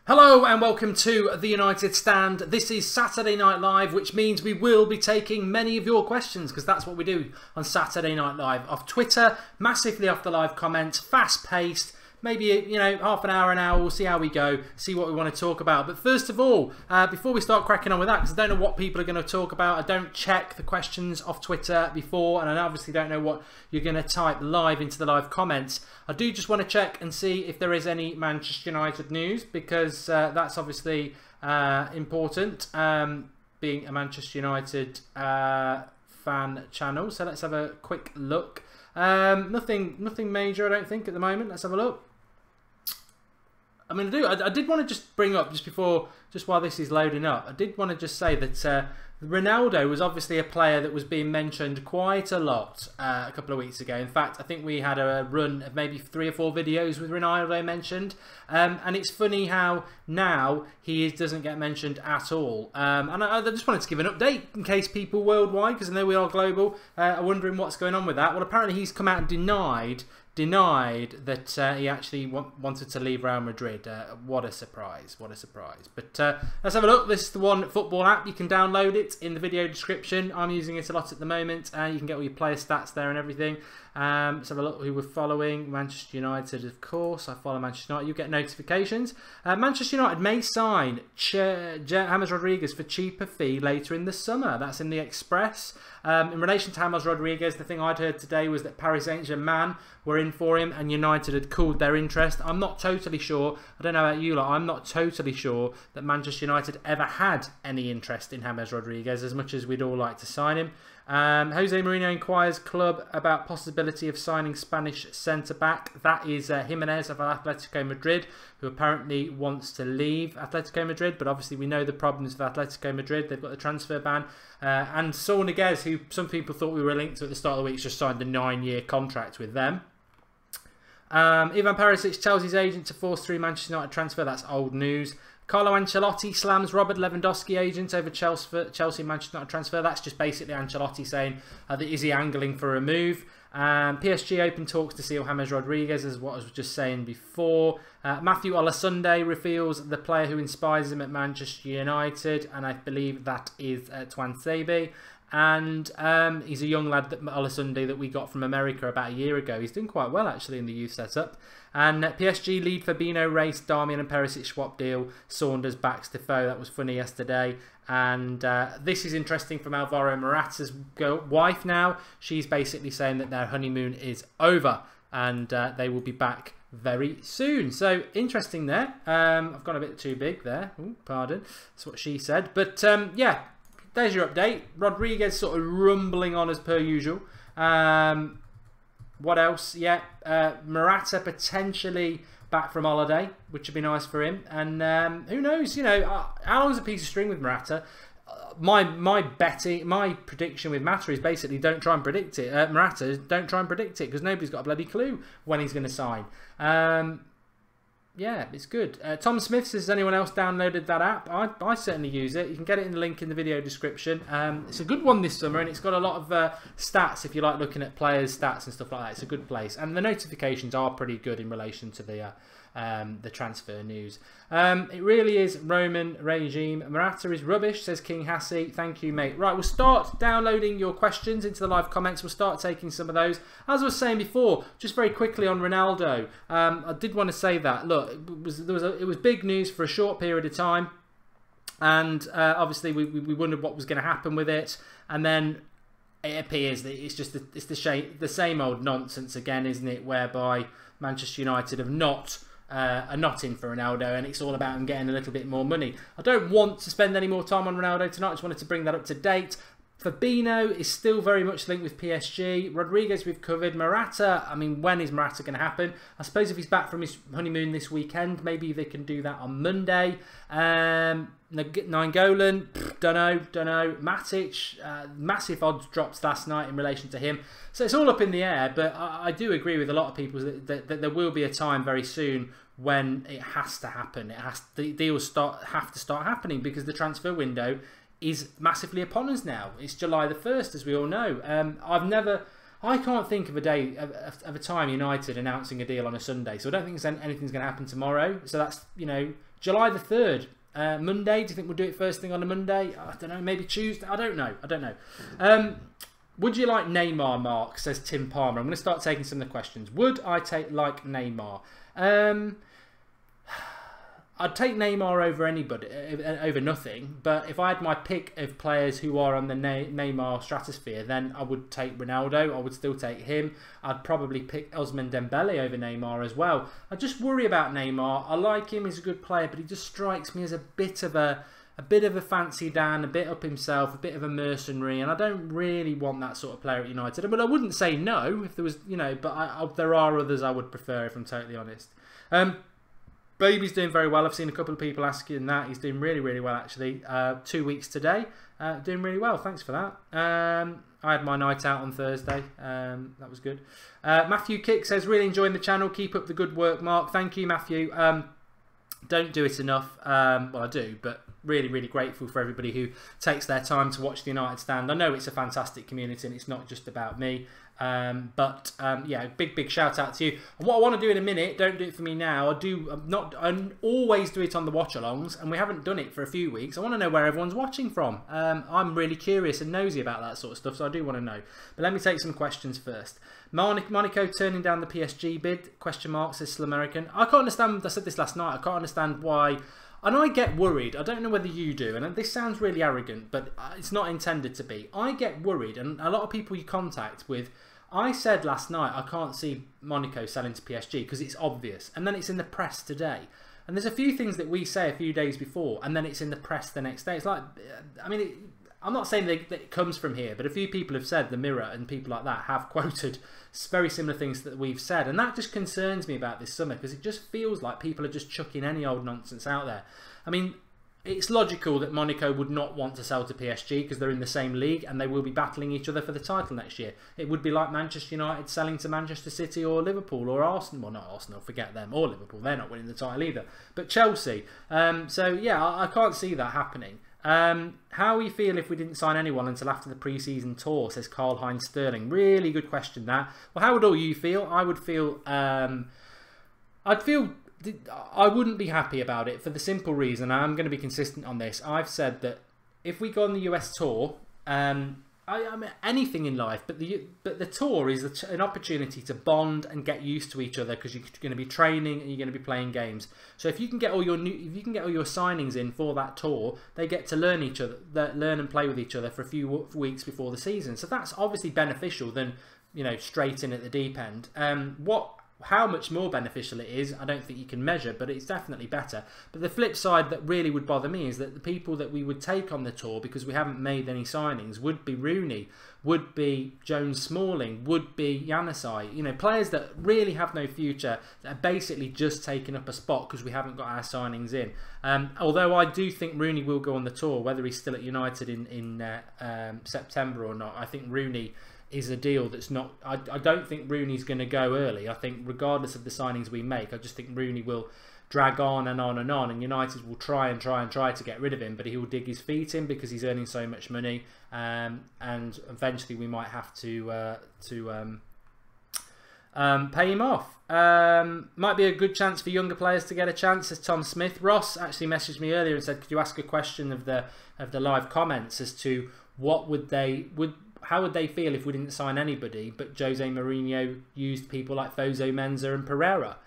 Hello and welcome to the United Stand. This is Saturday Night Live, which means we will be taking many of your questions because that's what we do on Saturday Night Live. Off Twitter, massively off the live comments, fast paced, maybe, you know, half an hour, we'll see how we go, see what we want to talk about. But first of all, before we start cracking on with that, because I don't know what people are going to talk about, I don't check the questions off Twitter before, and I obviously don't know what you're going to type live into the live comments. I do just want to check and see if there is any Manchester United news, because that's obviously important, being a Manchester United fan channel. So let's have a quick look. Nothing major, I don't think, at the moment. Let's have a look. I mean, I did want to just bring up, just while this is loading up, I did want to just say that Ronaldo was obviously a player that was being mentioned quite a lot a couple of weeks ago. In fact, I think we had a run of maybe 3 or 4 videos with Ronaldo mentioned. And it's funny how now he doesn't get mentioned at all. And I just wanted to give an update in case people worldwide, because I know we are global, are wondering what's going on with that. Well, apparently he's come out and denied that he actually wanted to leave Real Madrid. What a surprise, what a surprise. But let's have a look. This is the One Football app. You can download it in the video description. I'm using it a lot at the moment. You can get all your player stats there and everything. Let's have a look who we're following. Manchester United, of course. I follow Manchester United. You get notifications. Manchester United may sign James Rodriguez for cheaper fee later in the summer. That's in the Express. In relation to James Rodriguez, the thing I'd heard today was that Paris Saint-Germain were in for him and United had cooled their interest. I'm not totally sure. I don't know about you lot. I'm not totally sure that Manchester United ever had any interest in James Rodriguez, as much as we'd all like to sign him. Jose Mourinho inquires club about possibility of signing Spanish centre-back. That is Jimenez of Atletico Madrid, who apparently wants to leave Atletico Madrid, but obviously we know the problems with Atletico Madrid. They've got the transfer ban. And Saul Niguez, who some people thought we were linked to at the start of the week, just signed a 9-year contract with them. Ivan Perisic tells his agent to force through Manchester United transfer. That's old news. Carlo Ancelotti slams Robert Lewandowski agent over Chelsea Manchester United transfer. That's just basically Ancelotti saying that is he angling for a move. PSG open talks to seal James Rodriguez, as what I was just saying before. Matthew Olasunde reveals the player who inspires him at Manchester United, and I believe that is Tuanzebe. And he's a young lad, Olasunde, that we got from America about a year ago. He's doing quite well actually in the youth setup. And PSG lead Fabinho race, Darmian and Perisic swap deal, Saunders backs Defoe. That was funny yesterday. And this is interesting from Alvaro Morata's wife now. She's basically saying that their honeymoon is over and they will be back very soon. So interesting there. I've gone a bit too big there. Ooh, pardon. That's what she said. But yeah, there's your update. Rodriguez sort of rumbling on as per usual. What else? Yeah, Murata potentially back from holiday, which would be nice for him. And who knows? You know, how long's a piece of string with Murata? My prediction with Murata is basically don't try and predict it. Murata, don't try and predict it because nobody's got a bloody clue when he's going to sign. Yeah, it's good. Tom Smith says, has anyone else downloaded that app? I certainly use it. You can get it in the link in the video description. It's a good one this summer, and it's got a lot of stats if you like looking at players' stats and stuff like that. It's a good place. And the notifications are pretty good in relation to the transfer news. It really is Roman regime. Murata is rubbish, says King Hassie. Thank you, mate. Right, we'll start downloading your questions into the live comments. We'll start taking some of those. As I was saying before, just very quickly on Ronaldo, I did want to say that, look, it was big news for a short period of time, and obviously we wondered what was going to happen with it, and then it appears that it's just the same old nonsense again, isn't it? Whereby Manchester United are not in for Ronaldo, and it's all about him getting a little bit more money. I don't want to spend any more time on Ronaldo tonight. I just wanted to bring that up to date. Fabinho is still very much linked with PSG. Rodriguez we've covered. Murata, I mean, when is Murata going to happen? I suppose if he's back from his honeymoon this weekend, maybe they can do that on Monday. Nainggolan, don't know. Matic, massive odds drops last night in relation to him. So it's all up in the air, but I do agree with a lot of people that there will be a time very soon when it has to happen. The deals have to start happening because the transfer window is massively upon us now. It's July the 1st, as we all know. I can't think of a day of a time United announcing a deal on a Sunday, so I don't think anything's going to happen tomorrow. So that's, you know, July the 3rd. Monday, do you think we'll do it first thing on a Monday? I don't know, maybe Tuesday? I don't know. Would you like Neymar, Mark? Says Tim Palmer. I'm going to start taking some of the questions. Would I like Neymar? I'd take Neymar over anybody, over nothing. But if I had my pick of players who are on the Neymar stratosphere, then I would take Ronaldo. I would still take him. I'd probably pick Ousmane Dembele over Neymar as well. I just worry about Neymar. I like him. He's a good player, but he just strikes me as a bit of a fancy Dan, a bit up himself, a bit of a mercenary, and I don't really want that sort of player at United. But I wouldn't say no if there was, you know. But there are others I would prefer, if I'm totally honest. Baby's doing very well. I've seen a couple of people asking that. He's doing really, really well, actually. 2 weeks today. Doing really well. Thanks for that. I had my night out on Thursday. That was good. Matthew Kick says, really enjoying the channel. Keep up the good work, Mark. Thank you, Matthew. Don't do it enough. Well, I do, but really, really grateful for everybody who takes their time to watch the United Stand. I know it's a fantastic community and it's not just about me. Yeah, big shout out to you. And what I want to do in a minute, don't do it for me now. I always do it on the watch-alongs, and we haven't done it for a few weeks. I want to know where everyone's watching from. I'm really curious and nosy about that sort of stuff, so I do want to know. But let me take some questions first. Monaco turning down the PSG bid? Question mark, says Still American. I can't understand. I said this last night. I can't understand why. And I get worried. I don't know whether you do, and this sounds really arrogant, but it's not intended to be. I get worried, and a lot of people you contact with. I said last night I can't see Monaco selling to PSG because it's obvious, and then it's in the press today. And there's a few things that we say a few days before, and then it's in the press the next day. It's like, I mean, I'm not saying that it comes from here, but a few people have said, the Mirror and people like that have quoted very similar things that we've said, and that just concerns me about this summer because it just feels like people are just chucking any old nonsense out there. I mean, it's logical that Monaco would not want to sell to PSG because they're in the same league and they will be battling each other for the title next year. It would be like Manchester United selling to Manchester City or Liverpool or Arsenal. Well, not Arsenal, forget them, or Liverpool. They're not winning the title either. But Chelsea. So, yeah, I can't see that happening. How we feel if we didn't sign anyone until after the pre-season tour, says Karl-Heinz Sterling. Really good question, that. Well, how would all you feel? I would feel... I wouldn't be happy about it for the simple reason, I'm going to be consistent on this. I've said that if we go on the US tour, I mean anything in life, but the tour is an opportunity to bond and get used to each other because you're going to be training and you're going to be playing games. So if you can get all your signings in for that tour, they get to learn each other, learn and play with each other for a few weeks before the season. So that's obviously beneficial than, you know, straight in at the deep end. How much more beneficial it is, I don't think you can measure, but it's definitely better. But the flip side that really would bother me is that the people that we would take on the tour, because we haven't made any signings, would be Rooney, would be Jones Smalling, would be Januzaj. You know, players that really have no future, that are basically just taking up a spot because we haven't got our signings in. Although I do think Rooney will go on the tour, whether he's still at United in September or not. I think Rooney is a deal that's not... I don't think Rooney's going to go early. I think regardless of the signings we make, I just think Rooney will drag on and on and on, and United will try to get rid of him, but he will dig his feet in because he's earning so much money, and eventually we might have to pay him off. Might be a good chance for younger players to get a chance, says Tom Smith. Ross actually messaged me earlier and said, could you ask a question of the live comments as to how would they feel if we didn't sign anybody, but Jose Mourinho used people like Fosu Mensah and Pereira?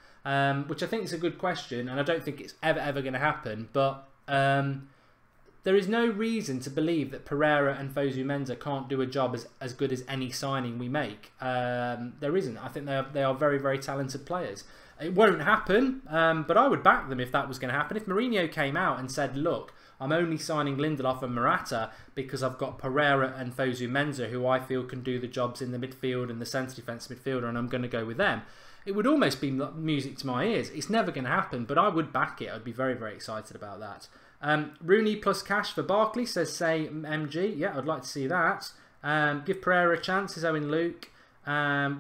Which I think is a good question, and I don't think it's ever going to happen, but there is no reason to believe that Pereira and Fosu Mensah can't do a job as good as any signing we make. There isn't. I think they are very, very talented players. It won't happen, but I would back them if that was going to happen. If Mourinho came out and said, look, I'm only signing Lindelof and Murata because I've got Pereira and Fosu Mensah, who I feel can do the jobs in the midfield and the centre defence midfielder, and I'm going to go with them. It would almost be music to my ears. It's never going to happen, but I would back it. I'd be very, very excited about that. Rooney plus cash for Barkley, says say MG. Yeah, I'd like to see that. Give Pereira a chance, says Owen Luke.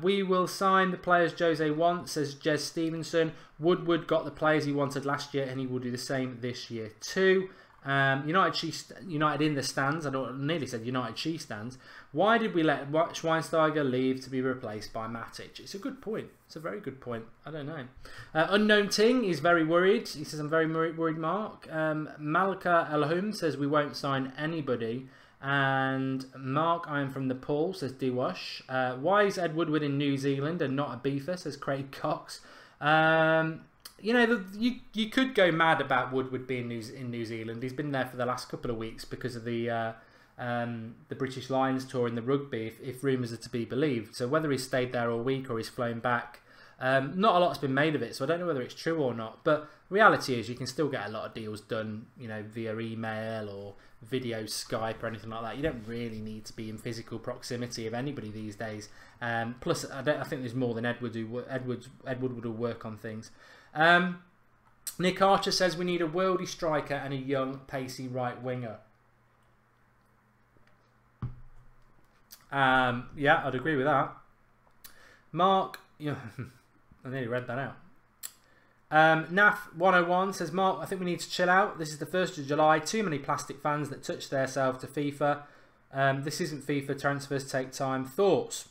We will sign the players Jose wants, says Jez Stevenson. Woodward got the players he wanted last year and he will do the same this year too. United in the stands. I nearly said United she stands. Why did we let Schweinsteiger leave to be replaced by Matic? It's a good point. It's a very good point. I don't know. Unknown Ting is very worried. He says, I'm very worried, Mark. Malika Elhum says we won't sign anybody. And Mark, I am from the pool, says Diwash. Why is Ed Woodward in New Zealand and not a beefer, says Craig Cox. You know, you could go mad about Woodward being in New Zealand. He's been there for the last couple of weeks because of the British Lions tour in the rugby, if rumours are to be believed. So whether he's stayed there all week or he's flown back, not a lot's been made of it. So I don't know whether it's true or not. But reality is you can still get a lot of deals done, you know, via email or video Skype or anything like that. You don't really need to be in physical proximity of anybody these days. Plus, I think there's more than Ed Woodward will work on things. Nick Archer says we need a worldy striker and a young, pacey right winger. Yeah, I'd agree with that. Mark, I nearly read that out. NAF101 says, Mark, I think we need to chill out. This is the 1st of July. Too many plastic fans that touch themselves to FIFA. This isn't FIFA. Transfers take time. Thoughts?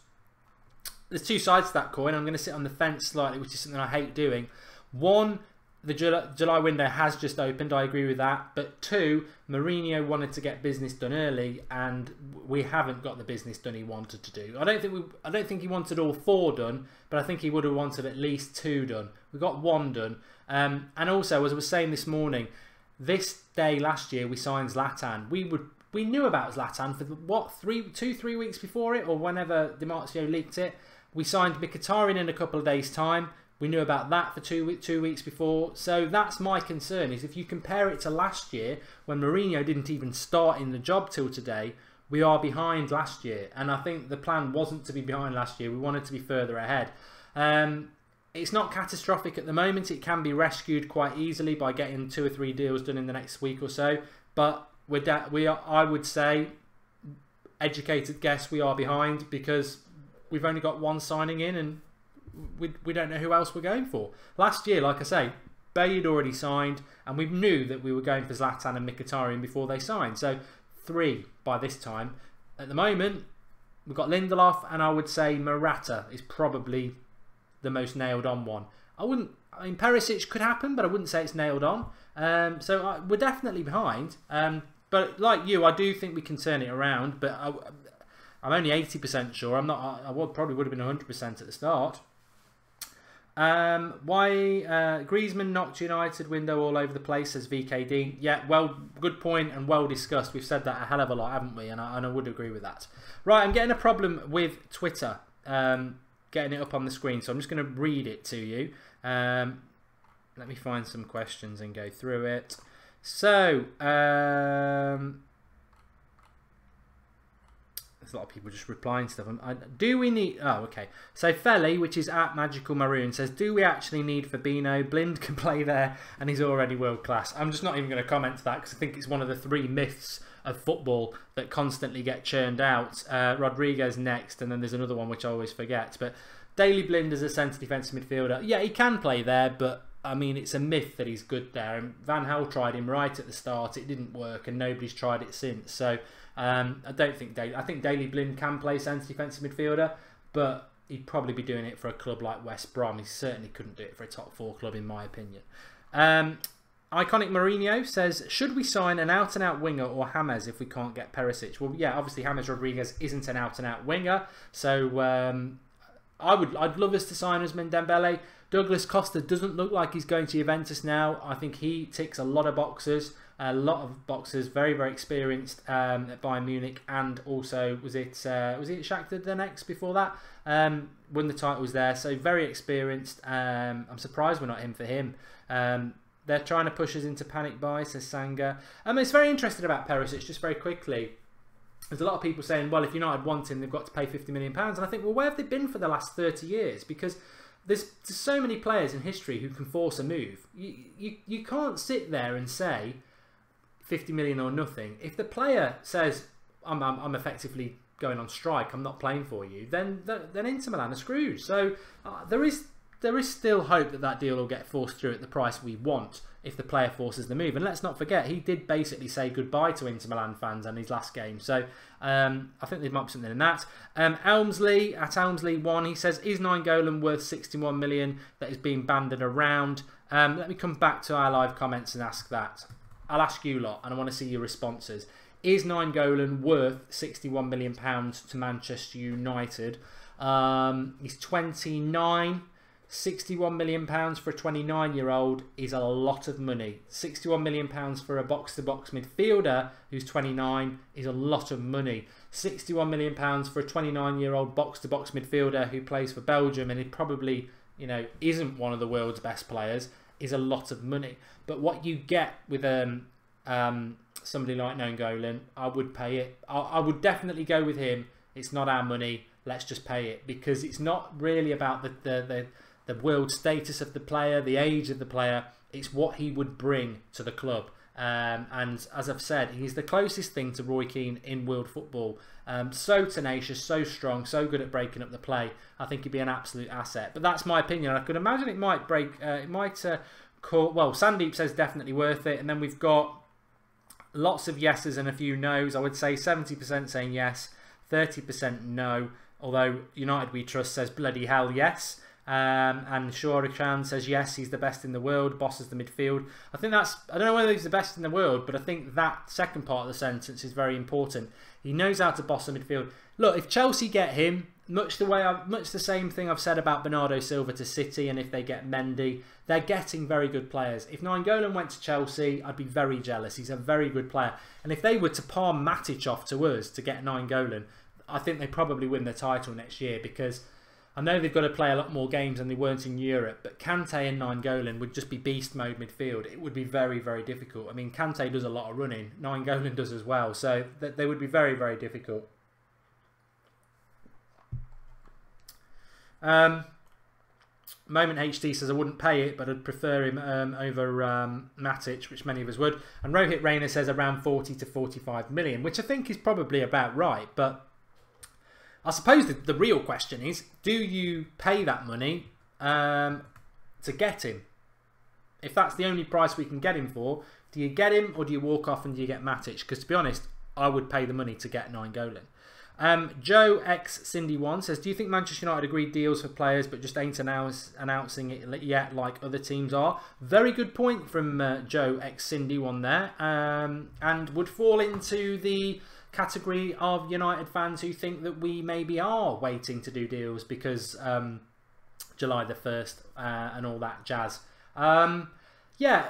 There's two sides to that coin. I'm going to sit on the fence slightly, which is something I hate doing. One, the July window has just opened. I agree with that. But two, Mourinho wanted to get business done early, and we haven't got the business done he wanted to do. I don't think he wanted all 4 done, but I think he would have wanted at least 2 done. We got 1 done. And also, as I was saying this morning, this day last year we signed Zlatan. We knew about Zlatan for what, 2-3 weeks before it, or whenever Di Marzio leaked it. We signed Mkhitaryan in a couple of days' time. We knew about that for 2 weeks before. So that's my concern, is if you compare it to last year, when Mourinho didn't even start in the job till today, we are behind last year. And I think the plan wasn't to be behind last year. We wanted to be further ahead. It's not catastrophic at the moment. It can be rescued quite easily by getting 2 or 3 deals done in the next week or so. But I would say, educated guess, we are behind because we've only got 1 signing in, and we don't know who else we're going for. Last year, like I say, Bay had already signed, and we knew that we were going for Zlatan and Mkhitaryan before they signed. So 3 by this time. At the moment, we've got Lindelof, and I would say Murata is probably the most nailed on one. I mean, Perisic could happen, but I wouldn't say it's nailed on. So we're definitely behind. But like you, I do think we can turn it around. But I'm only 80% sure. I'm not. I probably would have been 100% at the start. Why Griezmann knocked United window all over the place, says VKD. Yeah, well, good point and well discussed. We've said that a hell of a lot, haven't we? And I would agree with that. Right, I'm getting a problem with Twitter. Getting it up on the screen, so I'm just going to read it to you. Let me find some questions and go through it. So, there's a lot of people just replying stuff. Do we need... Oh, okay. So, Felly, which is at Magical Maroon, says, do we actually need Fabinho? Blind can play there, and he's already world class. I'm just not even going to comment to that, because I think it's one of the 3 myths of football that constantly get churned out. Rodriguez next, and then there's another one which I always forget. But Daley Blind as a centre defensive midfielder, yeah, he can play there, but I mean, it's a myth that he's good there. And Van Gaal tried him right at the start, it didn't work, and nobody's tried it since. So I don't think I think Daley Blind can play centre defensive midfielder, but he'd probably be doing it for a club like West Brom. He certainly couldn't do it for a top 4 club, in my opinion. Iconic Mourinho says, should we sign an out-and-out winger or James if we can't get Perisic? Well, yeah, obviously James Rodriguez isn't an out-and-out winger, so I'd love us to sign Ousmane Dembele. Douglas Costa doesn't look like he's going to Juventus now. I think he ticks a lot of boxes. Very, very experienced at Bayern Munich, and also was it Shakhtar Donetsk before that? Won the titles there, so very experienced. I'm surprised we're not in for him. They're trying to push us into panic buy, says Sanga. It's very interesting about Perisic, just very quickly. There's a lot of people saying, well, if United want him, they've got to pay £50 million. And I think, well, where have they been for the last 30 years? Because there's so many players in history who can force a move. You can't sit there and say 50 million or nothing. If the player says, I'm effectively going on strike, I'm not playing for you, then Inter Milan are screwed. So there is there is still hope that that deal will get forced through at the price we want if the player forces the move. And let's not forget, he did basically say goodbye to Inter Milan fans in his last game. So I think there might be something in that. Elmsley, at Elmsley1, he says, is Nainggolan worth 61 million that is being banded around? Let me come back to our live comments and ask that. I'll ask you lot, and I want to see your responses. Is Nainggolan worth £61 million to Manchester United? He's 29. £61 million for a 29-year-old is a lot of money. £61 million for a box-to-box midfielder who's 29 is a lot of money. £61 million for a 29-year-old box-to-box midfielder who plays for Belgium and he probably, you know, isn't one of the world's best players is a lot of money. But what you get with somebody like Nainggolan, I would pay it. I would definitely go with him. It's not our money. Let's just pay it, because it's not really about the world status of the player, the age of the player. It's what he would bring to the club. And as I've said, he's the closest thing to Roy Keane in world football. So tenacious, so strong, so good at breaking up the play. I think he'd be an absolute asset. But that's my opinion. I could imagine it might break. Well, Sandeep says definitely worth it. And then we've got lots of yeses and a few nos. I would say 70% saying yes, 30% no. Although United We Trust says bloody hell yes. And Shorichan says yes, he's the best in the world, bosses the midfield. I think that's, I don't know whether he's the best in the world, but I think that second part of the sentence is very important. He knows how to boss the midfield. Look, if Chelsea get him, much the same thing I've said about Bernardo Silva to City, and if they get Mendy, they're getting very good players. If Nainggolan went to Chelsea, I'd be very jealous. He's a very good player. And if they were to palm Matic off to us to get Nainggolan, I think they probably win the title next year, because I know they've got to play a lot more games than they weren't in Europe, but Kante and Nainggolan would just be beast mode midfield. It would be very, very difficult. I mean, Kante does a lot of running. Nainggolan does as well. So they would be very, very difficult. Moment HD says, I wouldn't pay it, but I'd prefer him over Matic, which many of us would. And Rohit Rayner says around 40 to 45 million, which I think is probably about right. But I suppose the real question is, do you pay that money to get him? If that's the only price we can get him for, do you get him or do you walk off and do you get Matic? Because to be honest, I would pay the money to get Nainggolan. Joe X Cindy 1 says, do you think Manchester United agreed deals for players but just ain't announcing it yet like other teams are? Very good point from Joe X Cindy 1 there, and would fall into the category of United fans who think that we maybe are waiting to do deals because July the 1st and all that jazz. Yeah,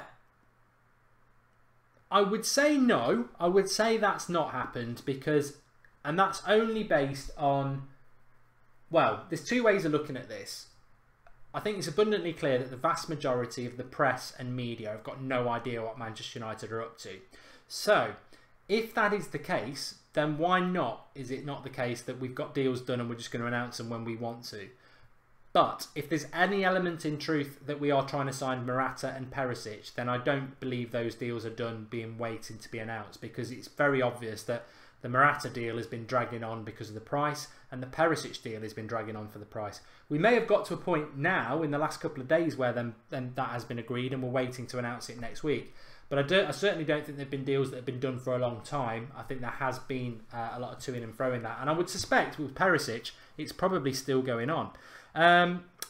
I would say no. I would say that's not happened, because, and that's only based on, well, there's two ways of looking at this. I think it's abundantly clear that the vast majority of the press and media have got no idea what Manchester United are up to. So if that is the case, then why not? Is it not the case that we've got deals done and we're just going to announce them when we want to? But if there's any element in truth that we are trying to sign Murata and Perisic, then I don't believe those deals are done being waiting to be announced, because it's very obvious that the Murata deal has been dragging on because of the price, and the Perisic deal has been dragging on for the price. We may have got to a point now in the last couple of days where then that has been agreed and we're waiting to announce it next week. But I certainly don't think there have been deals that have been done for a long time. I think there has been a lot of to-in and fro in that. And I would suspect with Perisic, it's probably still going on.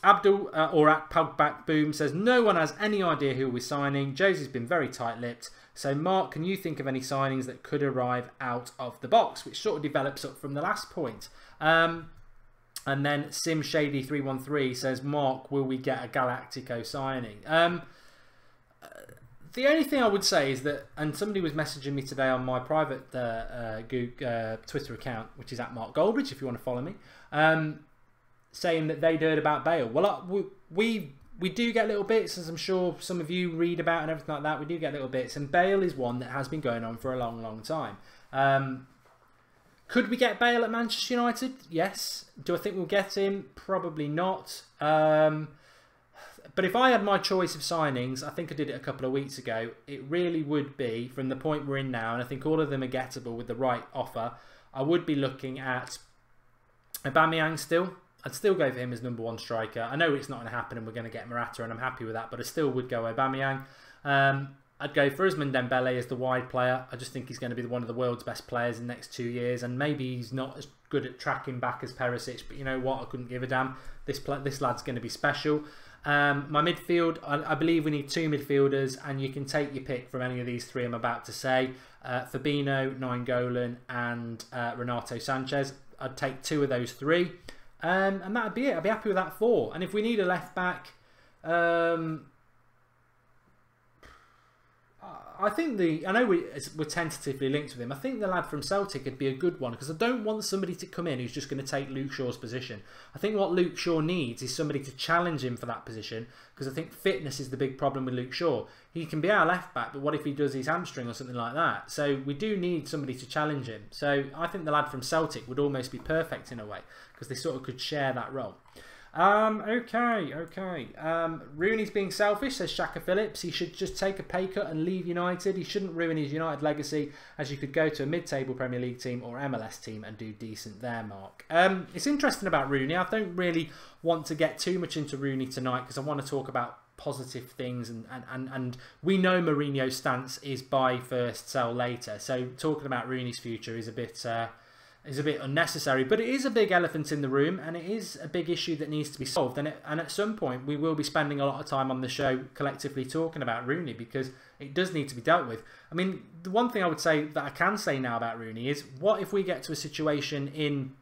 Abdul, or at Pugback Boom, says, no one has any idea who we're signing. Josie's been very tight-lipped. So, Mark, can you think of any signings that could arrive out of the box? Which sort of develops up from the last point. And then SimShady313 says, Mark, will we get a Galactico signing? The only thing I would say is that, and somebody was messaging me today on my private Twitter account, which is at Mark Goldbridge, if you want to follow me, saying that they'd heard about Bale. Well, we do get little bits, as I'm sure some of you read about and everything like that. We do get little bits, and Bale is one that has been going on for a long, long time. Could we get Bale at Manchester United? Yes. Do I think we'll get him? Probably not. But if I had my choice of signings, I think I did it a couple of weeks ago, it really would be, from the point we're in now, and I think all of them are gettable with the right offer, I would be looking at Aubameyang still. I'd still go for him as #1 striker. I know it's not going to happen and we're going to get Murata, and I'm happy with that, but I still would go Aubameyang. I'd go for Ousmane Dembele as the wide player. I just think he's going to be one of the world's best players in the next 2 years, and maybe he's not as good at tracking back as Perisic, but you know what? I couldn't give a damn. This lad's going to be special. My midfield, I believe we need 2 midfielders, and you can take your pick from any of these 3 I'm about to say. Fabinho, Nainggolan, and Renato Sanchez. I'd take 2 of those 3, and that'd be it. I'd be happy with that 4. And if we need a left back, I think I know we're tentatively linked with him. I think the lad from Celtic would be a good one, because I don't want somebody to come in who's just going to take Luke Shaw's position. I think what Luke Shaw needs is somebody to challenge him for that position, because I think fitness is the big problem with Luke Shaw. He can be our left back, but what if he does his hamstring or something like that? So we do need somebody to challenge him. So I think the lad from Celtic would almost be perfect in a way, because they sort of could share that role. Okay. Rooney's being selfish, says Shaka Phillips. He should just take a pay cut and leave United. He shouldn't ruin his United legacy, as you could go to a mid-table Premier League team or MLS team and do decent there, Mark. It's interesting about Rooney. I don't really want to get too much into Rooney tonight, because I want to talk about positive things, and we know Mourinho's stance is buy first, sell later. So talking about Rooney's future is a bit unnecessary, but it is a big elephant in the room, and it is a big issue that needs to be solved. And at some point, we will be spending a lot of time on the show collectively talking about Rooney, because it does need to be dealt with. I mean, the one thing I would say that I can say now about Rooney is, what if we get to a situation in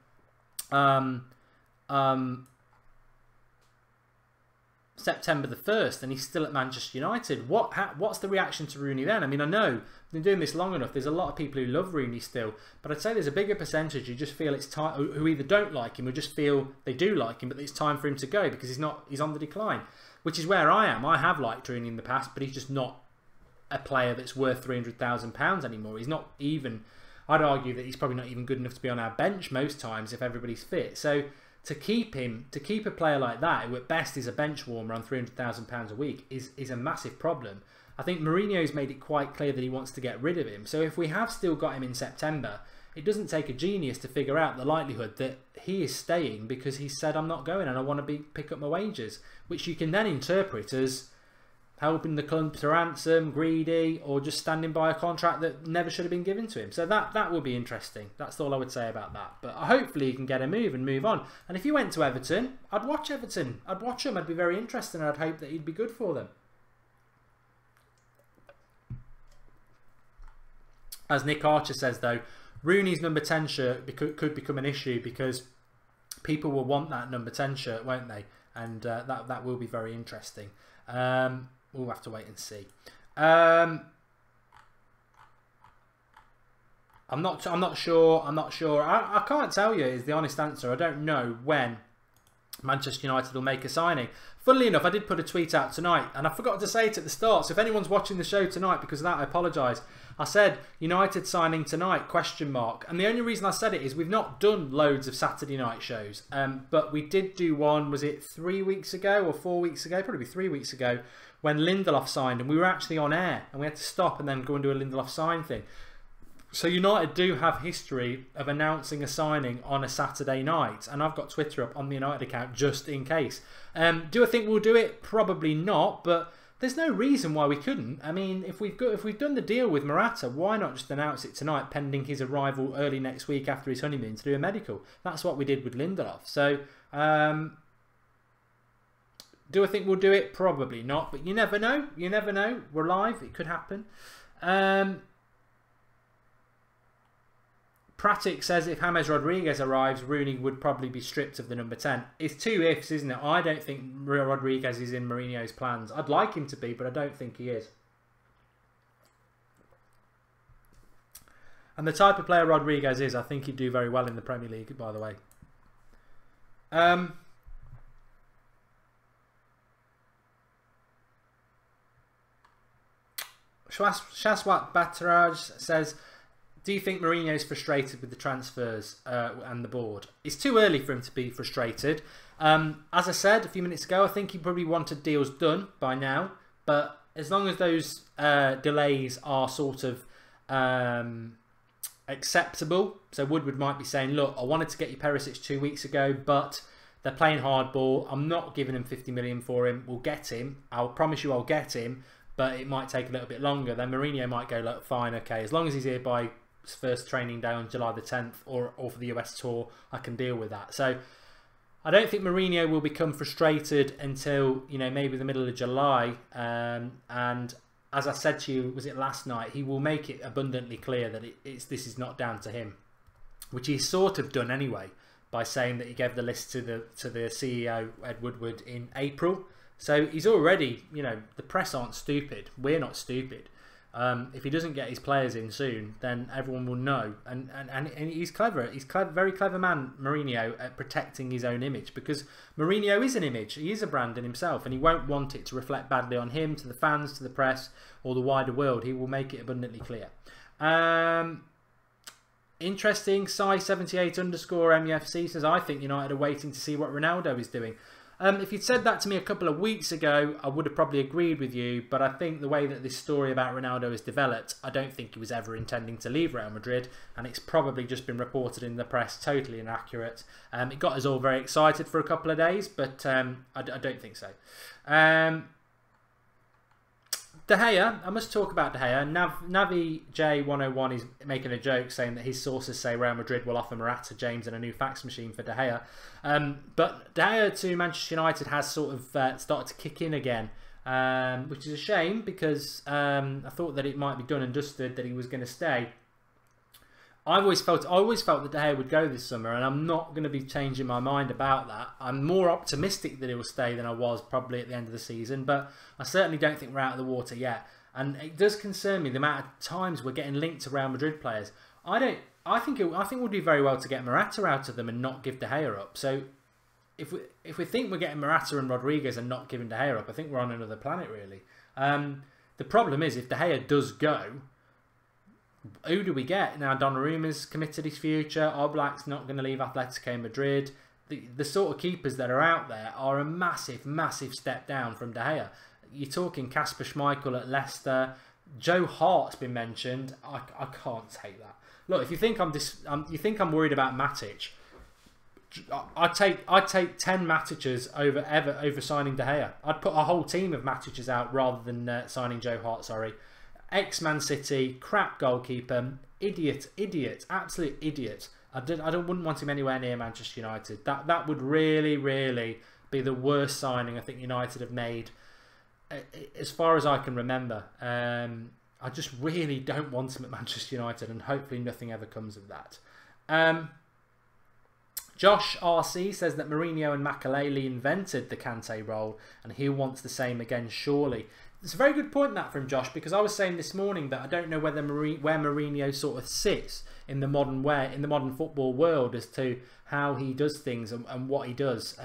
September the 1st and he's still at Manchester United? What's the reaction to Rooney then? I mean, I know I've been doing this long enough, there's a lot of people who love Rooney still, but I'd say there's a bigger percentage who just feel it's time, who either don't like him or just feel they do like him, but it's time for him to go because he's on the decline, which is where I am. I have liked Rooney in the past, but he's just not a player that's worth £300,000 anymore. He's not even, I'd argue that he's probably not even good enough to be on our bench most times if everybody's fit. So to keep a player like that, who at best is a bench warmer on £300,000 a week, is a massive problem. I think Mourinho's made it quite clear that he wants to get rid of him. So if we have still got him in September, it doesn't take a genius to figure out the likelihood that he is staying because he said, I'm not going and I want to pick up my wages, which you can then interpret as helping the club to ransom, greedy, or just standing by a contract that never should have been given to him. So that will be interesting. That's all I would say about that. But hopefully he can get a move and move on. And if he went to Everton, I'd watch Everton. I'd watch him. I'd be very interested, and I'd hope that he'd be good for them. As Nick Archer says, though, Rooney's number 10 shirt could become an issue because people will want that number 10 shirt, won't they? And that will be very interesting. We'll have to wait and see. I'm not sure. I can't tell you is the honest answer. I don't know when Manchester United will make a signing. Funnily enough, I did put a tweet out tonight, and I forgot to say it at the start. So if anyone's watching the show tonight because of that, I apologise. I said United signing tonight ? And the only reason I said it is we've not done loads of Saturday night shows, but we did do one. Was it 3 weeks ago or 4 weeks ago? Probably 3 weeks ago, when Lindelof signed, and we were actually on air, and we had to stop and then go and do a Lindelof sign thing. So United do have history of announcing a signing on a Saturday night, and I've got Twitter up on the United account just in case. Do I think we'll do it? Probably not, but there's no reason why we couldn't. I mean, if we've done the deal with Murata, why not just announce it tonight, pending his arrival early next week after his honeymoon to do a medical? That's what we did with Lindelof. So, do I think we'll do it? Probably not, but you never know. You never know. We're live. It could happen. Pratic says if James Rodriguez arrives, Rooney would probably be stripped of the number 10. It's two ifs, isn't it? I don't think Rodriguez is in Mourinho's plans. I'd like him to be, but I don't think he is. And the type of player Rodriguez is, I think he'd do very well in the Premier League, by the way. Shaswat Bataraj says, do you think Mourinho's frustrated with the transfers and the board? It's too early for him to be frustrated. As I said a few minutes ago, I think he probably wanted deals done by now. But as long as those delays are sort of acceptable, so Woodward might be saying, look, I wanted to get you Perisic 2 weeks ago, but They're playing hardball. I'm not giving him 50 million for him. We'll get him. I'll promise you I'll get him, but it might take a little bit longer. Then Mourinho might go, look, fine, okay, as long as he's here by his first training day on July the 10th or for the US tour, I can deal with that. So I don't think Mourinho will become frustrated until, you know, maybe the middle of July. And as I said to you, was it last night, he will make it abundantly clear that this is not down to him, which he's sort of done anyway by saying that he gave the list to the CEO, Ed Woodward, in April. So he's already, you know, the press aren't stupid. We're not stupid. If he doesn't get his players in soon, then everyone will know. And he's clever. He's very clever man, Mourinho, at protecting his own image, because Mourinho is an image. He is a brand in himself, and he won't want it to reflect badly on him, to the fans, to the press, or the wider world. He will make it abundantly clear. Interesting. Sai78_MUFC says, I think United are waiting to see what Ronaldo is doing. If you'd said that to me a couple of weeks ago, I would have probably agreed with you. But I think the way that this story about Ronaldo has developed, I don't think he was ever intending to leave Real Madrid. And it's probably just been reported in the press, totally inaccurate. It got us all very excited for a couple of days, but I don't think so. De Gea, I must talk about De Gea. Navi J101 is making a joke saying that his sources say Real Madrid will offer Murata, James and a new fax machine for De Gea. But De Gea to Manchester United has sort of started to kick in again, which is a shame because I thought that it might be done and dusted, that he was going to stay. I always felt that De Gea would go this summer, and I'm not going to be changing my mind about that. I'm more optimistic that he will stay than I was probably at the end of the season, but I certainly don't think we're out of the water yet. And it does concern me the amount of times we're getting linked to Real Madrid players. I think we'll do very well to get Murata out of them and not give De Gea up. So if we think we're getting Murata and Rodriguez and not giving De Gea up, I think we're on another planet really. The problem is if De Gea does go, who do we get? Now Donnarumma's committed his future. Oblak's not going to leave Atletico Madrid. The sort of keepers that are out there are a massive, massive step down from De Gea. You're talking Kasper Schmeichel at Leicester. Joe Hart's been mentioned. I can't take that. Look, if you think I'm worried about Matic, I'd take 10 Matiches over signing De Gea. I'd put a whole team of Matiches out rather than signing Joe Hart. Sorry. Ex-Man City, crap goalkeeper, idiot, absolute idiot. I wouldn't want him anywhere near Manchester United. That would really, really be the worst signing I think United have made as far as I can remember. I just really don't want him at Manchester United, and hopefully nothing ever comes of that. Josh RC says that Mourinho and Makelele invented the Kante role, and he wants the same again, surely. It's a very good point that from Josh, because I was saying this morning that I don't know where Mourinho sort of sits in the modern football world as to how he does things and what he does.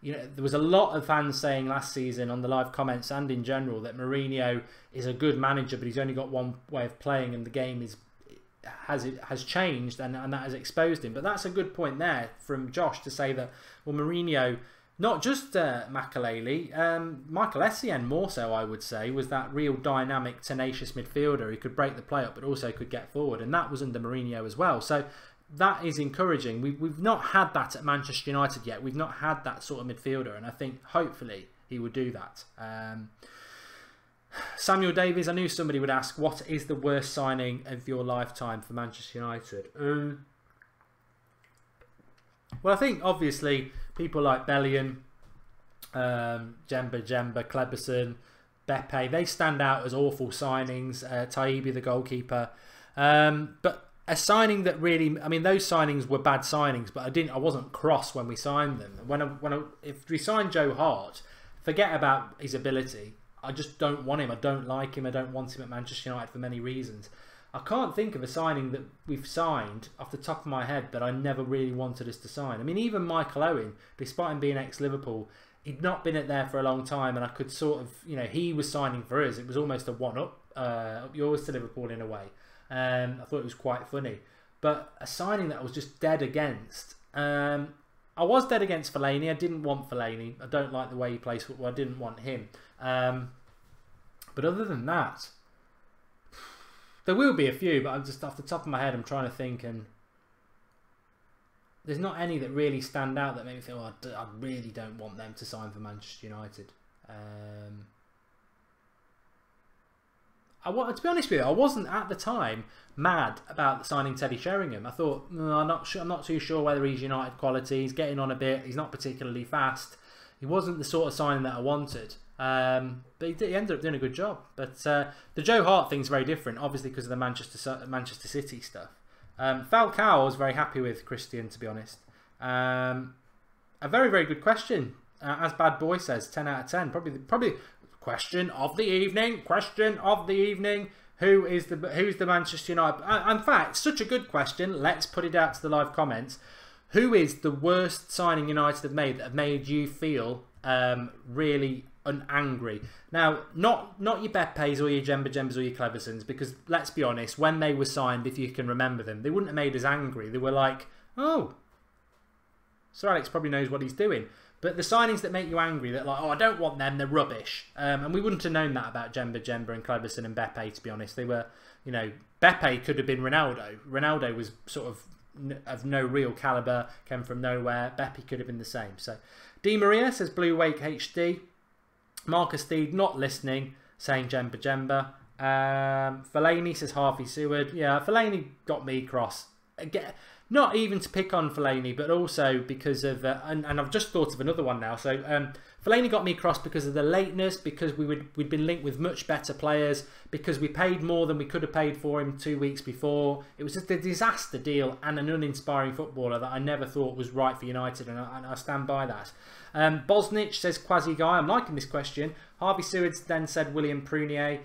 You know, there was a lot of fans saying last season on the live comments and in general that Mourinho is a good manager, but he's only got one way of playing, and the game has changed, and that has exposed him. But that's a good point there from Josh to say that, well, Mourinho, not just Makelele, Michael Essien more so, I would say, was that real dynamic, tenacious midfielder who could break the play up but also could get forward, and that was under Mourinho as well. So that is encouraging. We've not had that at Manchester United yet. We've not had that sort of midfielder, and I think hopefully he would do that. Samuel Davies, I knew somebody would ask, what is the worst signing of your lifetime for Manchester United? Well, I think obviously people like Bellion, Jemba, Kleberson, Beppe, they stand out as awful signings. Taibbi, the goalkeeper, but a signing that really, I mean, those signings were bad signings, but I wasn't cross when we signed them. If we signed Joe Hart, forget about his ability. I just don't want him. I don't like him. I don't want him at Manchester United for many reasons. I can't think of a signing that we've signed off the top of my head that I never really wanted us to sign. I mean, even Michael Owen, despite him being ex-Liverpool, he'd not been there for a long time, and I could sort of, you know, he was signing for us. It was almost a one-up, up yours to Liverpool in a way. I thought it was quite funny. But a signing that I was just dead against. I was dead against Fellaini. I didn't want Fellaini. I don't like the way he plays football. I didn't want him. But other than that, there will be a few, but I'm just off the top of my head, I'm trying to think, and there's not any that really stand out that make me think, oh, I really don't want them to sign for Manchester United. To be honest with you, I wasn't at the time mad about signing Teddy Sheringham. I thought, I'm not too sure whether he's United quality. He's getting on a bit. He's not particularly fast. He wasn't the sort of signing that I wanted. But he ended up doing a good job. But the Joe Hart thing's very different, obviously because of the Manchester City stuff. Falcao, I was very happy with Christian, to be honest. A very, very good question. As Bad Boy says, 10 out of 10. Probably question of the evening. Question of the evening. Who's the Manchester United? In fact, such a good question. Let's put it out to the live comments. Who is the worst signing United have made that have made you feel really angry? Now, not your Beppes or your Jembas or your Cleversons, because let's be honest, when they were signed, if you can remember them, they wouldn't have made us angry. They were like, oh, Sir Alex probably knows what he's doing. But the signings that make you angry, that like, oh, I don't want them, they're rubbish. And we wouldn't have known that about Jemba and Cleverson and Beppe, to be honest. They were, you know, Beppe could have been Ronaldo. Ronaldo was sort of no real calibre, came from nowhere. Beppe could have been the same. So, Di Maria says Blue Wake HD. Marcus Steed not listening, saying Jemba. Fellaini says Harvey Seward. Yeah, Fellaini got me cross. Again, not even to pick on Fellaini, but also because of, and I've just thought of another one now. So Fellaini got me cross because of the lateness, because we'd been linked with much better players, because we paid more than we could have paid for him 2 weeks before. It was just a disaster deal and an uninspiring footballer that I never thought was right for United, and I stand by that. Bosnich says Quasi Guy. I'm liking this question. Harvey Seward then said William Prunier.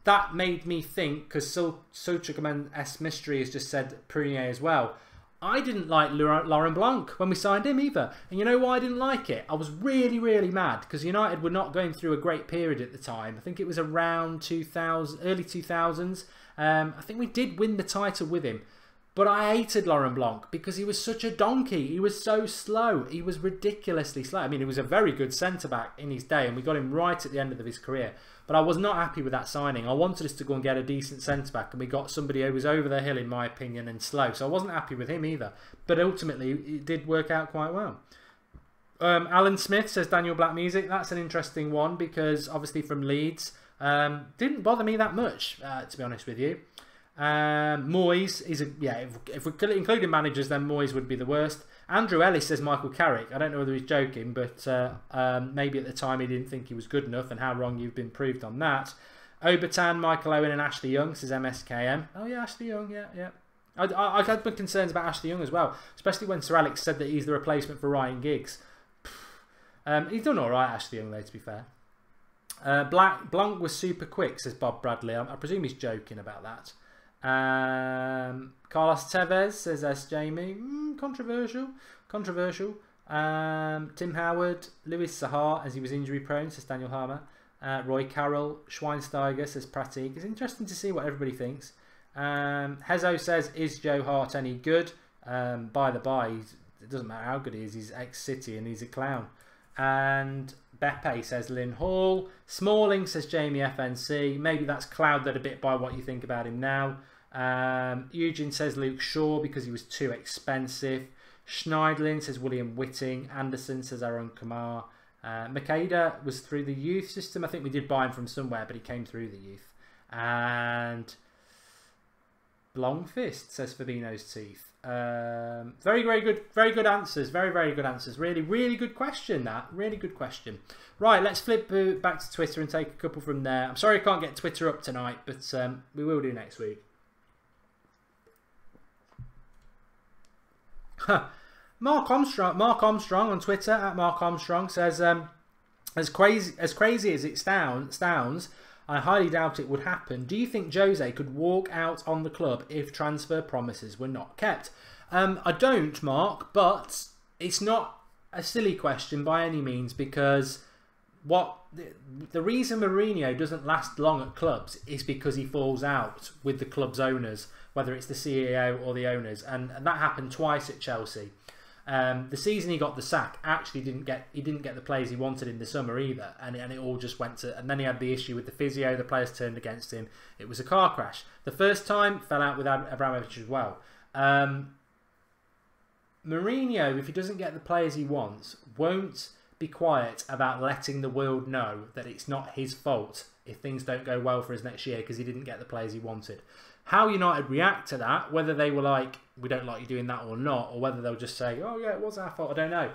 That made me think, because Sulchukaman S Mystery has just said Prunier as well. I didn't like Laurent Blanc when we signed him either. And you know why I didn't like it? I was really, really mad because United were not going through a great period at the time. I think it was around 2000, early 2000s. I think we did win the title with him. But I hated Laurent Blanc because he was such a donkey. He was so slow. He was ridiculously slow. I mean, he was a very good centre-back in his day, and we got him right at the end of his career. But I was not happy with that signing. I wanted us to go and get a decent centre-back, and we got somebody who was over the hill, in my opinion, and slow. So I wasn't happy with him either. But ultimately, it did work out quite well. Alan Smith says Daniel Black Music. That's an interesting one because, obviously, from Leeds. Didn't bother me that much, to be honest with you. Moyes is if we could include managers, then Moyes would be the worst. Andrew Ellis says Michael Carrick. I don't know whether he's joking, but maybe at the time he didn't think he was good enough, and how wrong you've been proved on that. Obertan, Michael Owen and Ashley Young says MSKM. Oh yeah, Ashley Young, yeah. I had my concerns about Ashley Young as well, especially when Sir Alex said that he's the replacement for Ryan Giggs. He's done alright, Ashley Young, though, to be fair. Blanc was super quick, says Bob Bradley. I presume he's joking about that. Carlos Tevez says S. Jamie. Controversial. Tim Howard, Lewis Sahar, as he was injury prone, says Daniel Harmer. Roy Carroll, Schweinsteiger says Pratik. It's interesting to see what everybody thinks. Hezo says, is Joe Hart any good? By the by, it doesn't matter how good he is, he's ex-City and he's a clown. And Beppe says Lynn Hall. Smalling says Jamie FNC. Maybe that's clouded a bit by what you think about him now. Eugene says Luke Shaw because he was too expensive. Schneidlin says William Whitting. Anderson says Aaron Kamar. Makeda was through the youth system. I think we did buy him from somewhere, but he came through the youth. And Longfist says Fabinho's teeth. Very good answers. Very good answers. Really good question. Really good question. Right, let's flip back to Twitter and take a couple from there. I'm sorry I can't get Twitter up tonight, but we will do next week. Mark Armstrong on Twitter at Mark Armstrong says, as crazy as it sounds, I highly doubt it would happen. Do you think Jose could walk out on the club if transfer promises were not kept? I don't, Mark, but it's not a silly question by any means, because the reason Mourinho doesn't last long at clubs is because he falls out with the club's owners, whether it's the CEO or the owners, and that happened twice at Chelsea. The season he got the sack, actually didn't get the players he wanted in the summer either, and it all just went to. And then he had the issue with the physio. The players turned against him. It was a car crash. The first time fell out with Abramovich as well. Mourinho, if he doesn't get the players he wants, won't be quiet about letting the world know that it's not his fault if things don't go well for us next year because he didn't get the players he wanted. How United react to that, whether they were like, we don't like you doing that or not, or whether they'll just say, oh yeah, it was our fault, I don't know.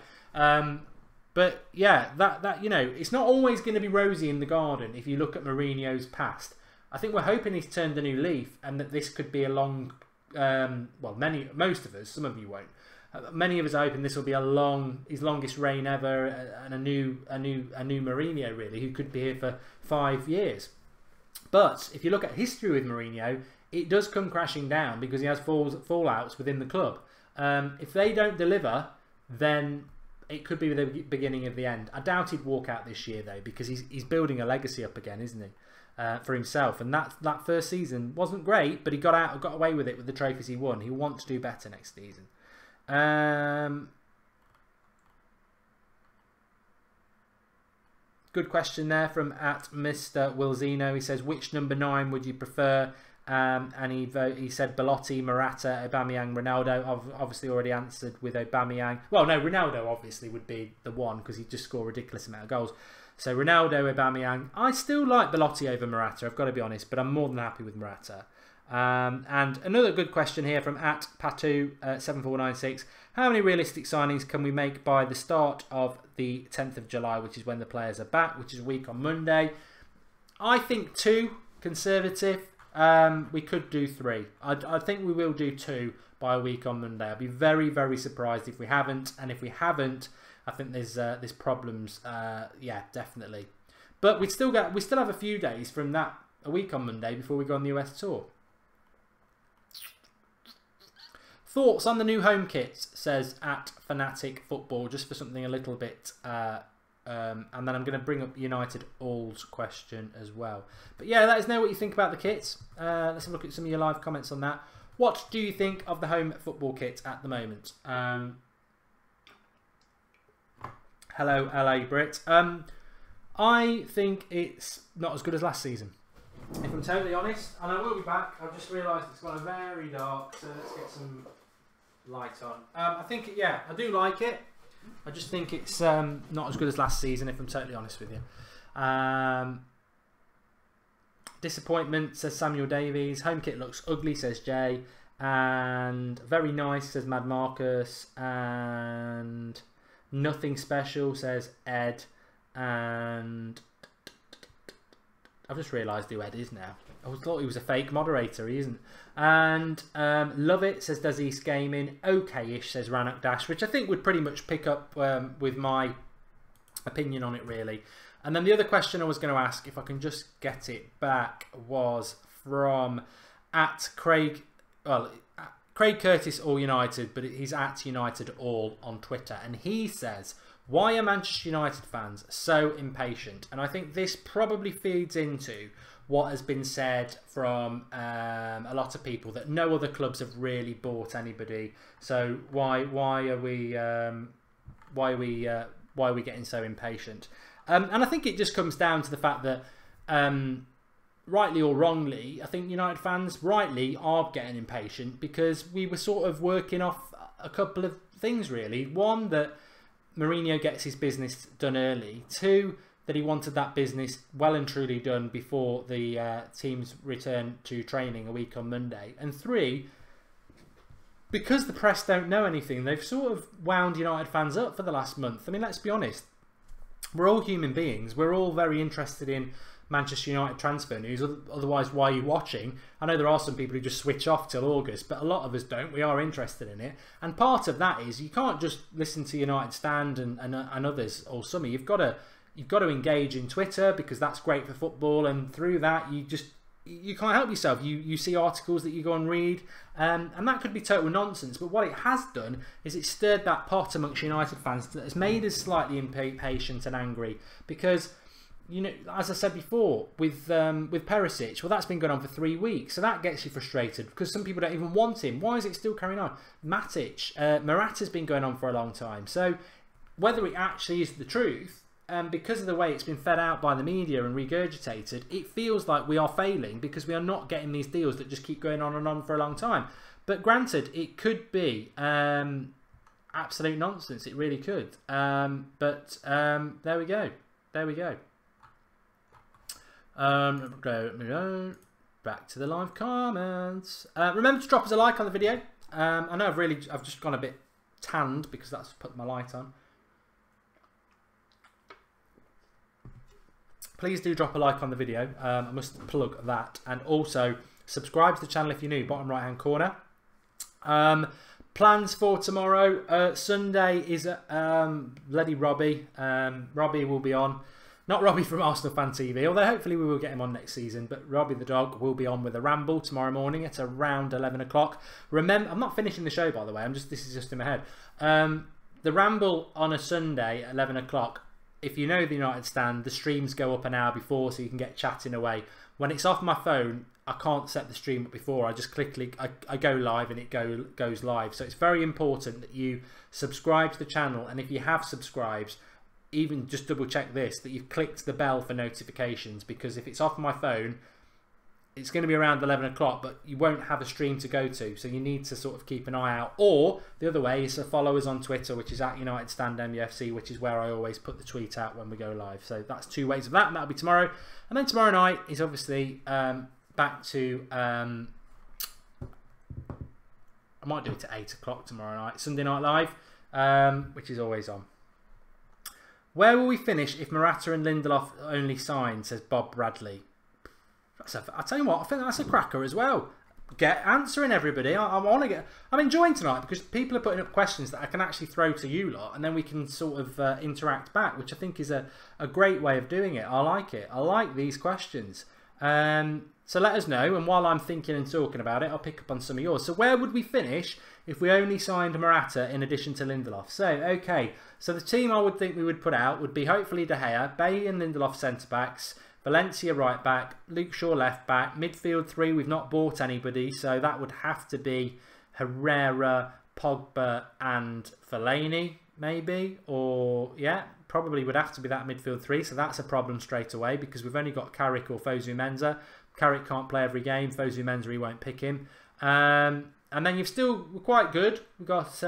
But yeah, that you know, it's not always going to be rosy in the garden if you look at Mourinho's past. I think we're hoping he's turned a new leaf and that this could be a long, well, most of us, some of you won't. Many of us are hoping this will be his longest reign ever, and a new Mourinho really, who could be here for 5 years. But if you look at history with Mourinho, it does come crashing down because he has fallouts within the club. If they don't deliver, then it could be the beginning of the end. I doubt he'd walk out this year though, because he's building a legacy up again, isn't he? For himself, and that first season wasn't great, but he got away with it with the trophies he won. He wants to do better next season. Good question there from @Mr. Wilzino. He says, which number 9 would you prefer? And he said Belotti, Murata, Aubameyang, Ronaldo. I've obviously already answered with Aubameyang. Well, no, Ronaldo obviously would be the one because he'd just score a ridiculous amount of goals. So Ronaldo, Aubameyang. I still like Belotti over Murata, I've got to be honest, but I'm more than happy with Murata. And another good question here from @Patu7496. How many realistic signings can we make by the start of the 10th of July, which is when the players are back, which is a week on Monday? I think 2, conservative. We could do 3. I think we will do 2 by a week on Monday. I'd be very, very surprised if we haven't. And if we haven't, I think there's problems. Yeah, definitely. But we still have a few days from that, a week on Monday, before we go on the US tour. Thoughts on the new home kits, says @FanaticFootball, just for something a little bit, and then I'm going to bring up United All's question as well. But yeah, let us know what you think about the kits. Let's have a look at some of your live comments on that. What do you think of the home football kit at the moment? Hello, LA Brit. I think it's not as good as last season, if I'm totally honest. And I will be back. I've just realised it's gone very dark, so let's get some light on. I think, yeah, I do like it. I just think it's not as good as last season, if I'm totally honest with you. Disappointment, says Samuel Davies. Home kit looks ugly, says Jay. And very nice, says Mad Marcus. And nothing special, says Ed. And I've just realised who Ed is now. I thought he was a fake moderator. He isn't. And love it, says Does East Gaming. Okay-ish, says Rannock Dash, which I think would pretty much pick up with my opinion on it, really. And then the other question I was going to ask, if I can just get it back, was from @Craig. Well, Craig Curtis All United, but he's @United All on Twitter, and he says, why are Manchester United fans so impatient? And I think this probably feeds into what has been said from a lot of people, that no other clubs have really bought anybody. So why are we getting so impatient? And I think it just comes down to the fact that, rightly or wrongly, I think United fans rightly are getting impatient because we were sort of working off a couple of things, really. One, that Mourinho gets his business done early. 2, that he wanted that business well and truly done before the team's return to training a week on Monday. And 3, because the press don't know anything, they've sort of wound United fans up for the last month. I mean, let's be honest. We're all human beings. We're all very interested in Manchester United transfer news. Otherwise, why are you watching? I know there are some people who just switch off till August, but a lot of us don't. We are interested in it. And part of that is you can't just listen to United Stand and others all summer. You've got to engage in Twitter, because that's great for football, and through that you can't help yourself. You see articles that you go and read, and that could be total nonsense, but what it has done is it stirred that pot amongst United fans that has made us slightly impatient and angry, because, you know, as I said before, with Perisic, well, that's been going on for 3 weeks, so that gets you frustrated because some people don't even want him. Why is it still carrying on? Matic, Murata's been going on for a long time, so whether it actually is the truth, because of the way it's been fed out by the media and regurgitated, it feels like we are failing because we are not getting these deals that just keep going on and on for a long time. But granted, it could be absolute nonsense. It really could. But there we go. There we go. Back to the live comments. Remember to drop us a like on the video. I know I've just gone a bit tanned because that's put my light on. Please do drop a like on the video. I must plug that. And also subscribe to the channel if you're new, bottom right hand corner. Plans for tomorrow. Sunday is bloody Robbie. Robbie will be on. Not Robbie from Arsenal Fan TV, although hopefully we will get him on next season. But Robbie the dog will be on with a ramble tomorrow morning at around 11 o'clock. Remember, I'm not finishing the show, by the way. This is just in my head. The ramble on a Sunday at 11 o'clock. If you know the United Stand, the streams go up an hour before, so you can get chatting away. When it's off my phone, I can't set the stream up before. I just I go live and it goes live. So it's very important that you subscribe to the channel, and if you have subscribed, even just double check this, that you've clicked the bell for notifications, because if it's off my phone, it's going to be around 11 o'clock, but you won't have a stream to go to, so you need to sort of keep an eye out. Or the other way is to follow us on Twitter, which is at United Stand MUFC, which is where I always put the tweet out when we go live. So that's two ways of that, and that'll be tomorrow. And then tomorrow night is obviously back to I might do it at 8 o'clock tomorrow night, Sunday Night Live, which is always on. Where will we finish if Murata and Lindelof only sign, says Bob Bradley. I tell you what, I think that's a cracker as well. Get answering, everybody. I'm enjoying tonight because people are putting up questions that I can actually throw to you lot, and then we can sort of interact back, which I think is a great way of doing it. I like it. I like these questions. So let us know, and while I'm thinking and talking about it, I'll pick up on some of yours. So where would we finish if we only signed Murata in addition to Lindelof? So, okay, so the team I would think we would put out would be hopefully De Gea, Bailly and Lindelof centre-backs, Valencia right back, Luke Shaw left back, midfield three, we've not bought anybody, so that would have to be Herrera, Pogba and Fellaini, maybe, or yeah, probably would have to be that midfield three, so that's a problem straight away because we've only got Carrick or Fosu Mensah. Carrick can't play every game, Fosu Mensah, he won't pick him. And then you've still, we're quite good, we've got,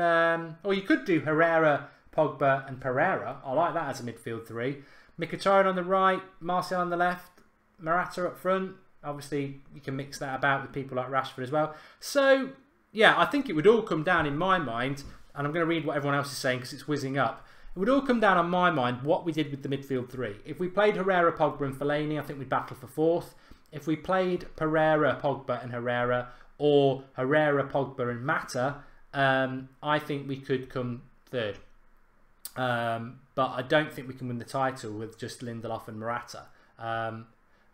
or you could do Herrera, Pogba and Pereira. I like that as a midfield three. Mkhitaryan on the right, Martial on the left, Murata up front. Obviously, you can mix that about with people like Rashford as well. So, yeah, I think it would all come down in my mind, and I'm going to read what everyone else is saying because it's whizzing up. It would all come down on my mind what we did with the midfield three. If we played Herrera, Pogba and Fellaini, I think we'd battle for fourth. If we played Pereira, Pogba and Herrera, or Herrera, Pogba and Mata, I think we could come third. But I don't think we can win the title with just Lindelof and Murata. I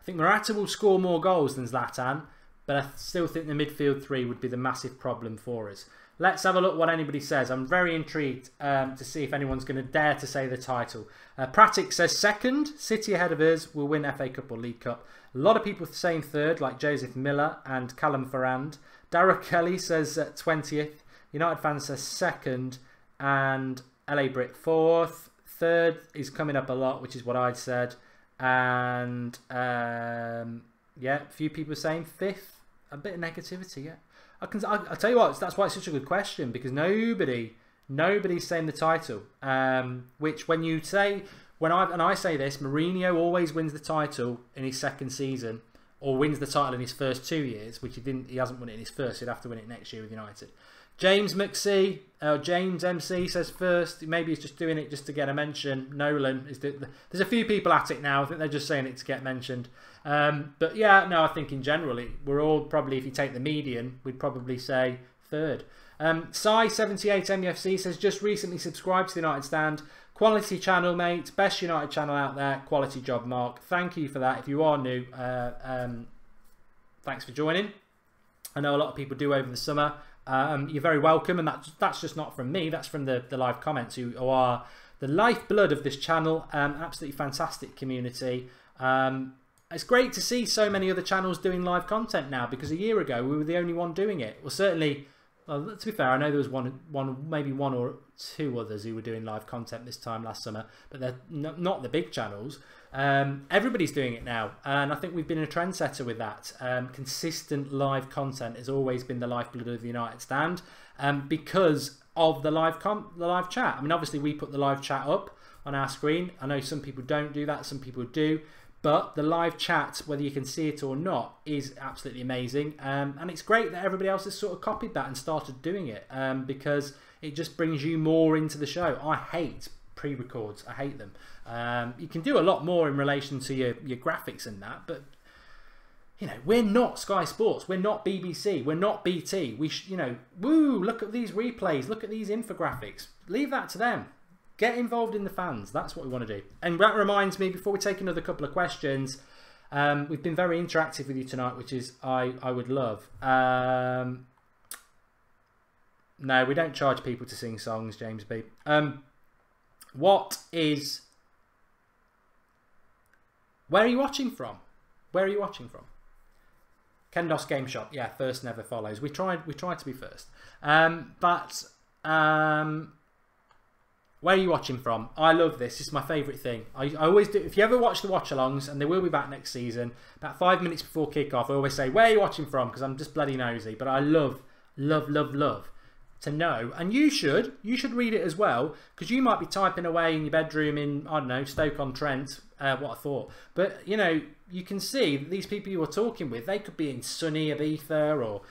think Murata will score more goals than Zlatan, but I still think the midfield three would be the massive problem for us. Let's have a look what anybody says. I'm very intrigued to see if anyone's going to dare to say the title. Pratik says second, City ahead of us, will win FA Cup or League Cup. A lot of people saying third, like Joseph Miller and Callum Ferrand. Dara Kelly says 20th. United fans says second, and LA Brit fourth. Third is coming up a lot, which is what I'd said. And yeah, a few people saying fifth. A bit of negativity, yeah. I'll tell you what, that's why it's such a good question, because nobody's saying the title. Which when you say, I say this, Mourinho always wins the title in his second season, or wins the title in his first 2 years, which he hasn't won it in his first. He'd have to win it next year with United. James MC says first. Maybe he's just doing it just to get a mention. Nolan is there's a few people at it now. I think they're just saying it to get mentioned. But yeah, no, I think in general we're all probably, if you take the median, we'd probably say third. Sai78 MUFC says just recently subscribed to the United Stand. Quality channel, mate. Best United channel out there. Quality job, Mark. Thank you for that. If you are new, thanks for joining. I know a lot of people do over the summer. You're very welcome, and that's just not from me, that's from the live comments, who are the lifeblood of this channel. Absolutely fantastic community. It's great to see so many other channels doing live content now, because a year ago we were the only one doing it. Well, certainly, to be fair, I know there was maybe one or two others who were doing live content this time last summer, but they're not the big channels. Everybody's doing it now, and I think we've been a trendsetter with that. Consistent live content has always been the lifeblood of the United Stand, because of the live chat. I mean, obviously we put the live chat up on our screen. I know some people don't do that, some people do, but the live chat, whether you can see it or not, is absolutely amazing. And it's great that everybody else has sort of copied that and started doing it, because it just brings you more into the show. I hate pre-records. I hate them. You can do a lot more in relation to your graphics and that, but you know, we're not Sky Sports, we're not BBC, we're not BT. You know, woo, look at these replays, look at these infographics. Leave that to them. Get involved in the fans. That's what we want to do. And that reminds me, before we take another couple of questions, we've been very interactive with you tonight, which is I would love. No, we don't charge people to sing songs, James B. Where are you watching from? Where are you watching from? Kendos Game Shop. Yeah, first never follows. We tried to be first. Where are you watching from? I love this. This is my favourite thing. I always do. If you ever watch the watch-alongs, and they will be back next season, about 5 minutes before kick-off, I always say, where are you watching from? Because I'm just bloody nosy. But I love to know. And you should read it as well, because you might be typing away in your bedroom in, I don't know, Stoke-on-Trent, what I thought. But, you know, you can see that these people you are talking with, they could be in sunny Ibiza or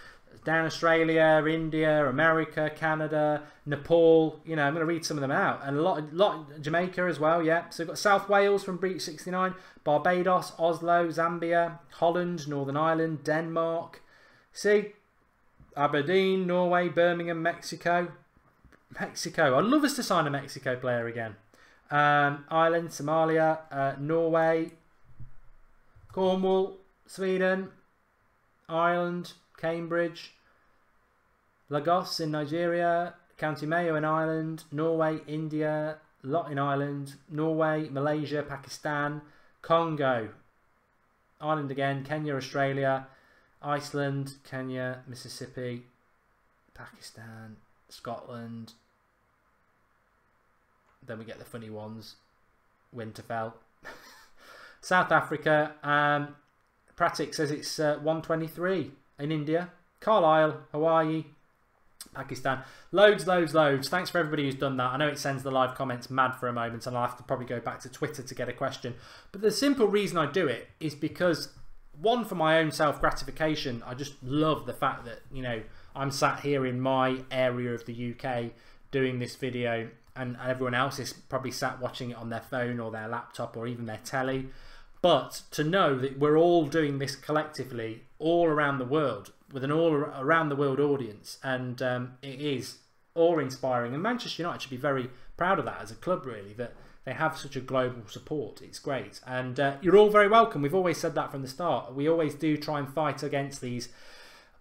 down Australia, India, America, Canada, Nepal. You know, I'm going to read some of them out. And a lot Jamaica as well, yeah. So we've got South Wales from Breach 69, Barbados, Oslo, Zambia, Holland, Northern Ireland, Denmark. See? Aberdeen, Norway, Birmingham, Mexico. I'd love us to sign a Mexico player again. Ireland, Somalia, Norway, Cornwall, Sweden, Ireland, Cambridge, Lagos in Nigeria, County Mayo in Ireland, Norway, India, lot in Ireland, Norway, Malaysia, Pakistan, Congo, Ireland again, Kenya, Australia, Iceland, Kenya, Mississippi, Pakistan, Scotland. Then we get the funny ones. Winterfell. South Africa. Pratik says it's 123 in India. Carlisle, Hawaii, Pakistan. Loads. Thanks for everybody who's done that. I know it sends the live comments mad for a moment, and I'll have to probably go back to Twitter to get a question. But the simple reason I do it is because, one, for my own self-gratification, I just love the fact that, you know, I'm sat here in my area of the UK doing this video, and everyone else is probably sat watching it on their phone or their laptop or even their telly. But to know that we're all doing this collectively all around the world with an all around the world audience, and it is awe-inspiring. And Manchester United should be very proud of that as a club, really, that they have such a global support. It's great. And you're all very welcome. We've always said that from the start. We always do try and fight against these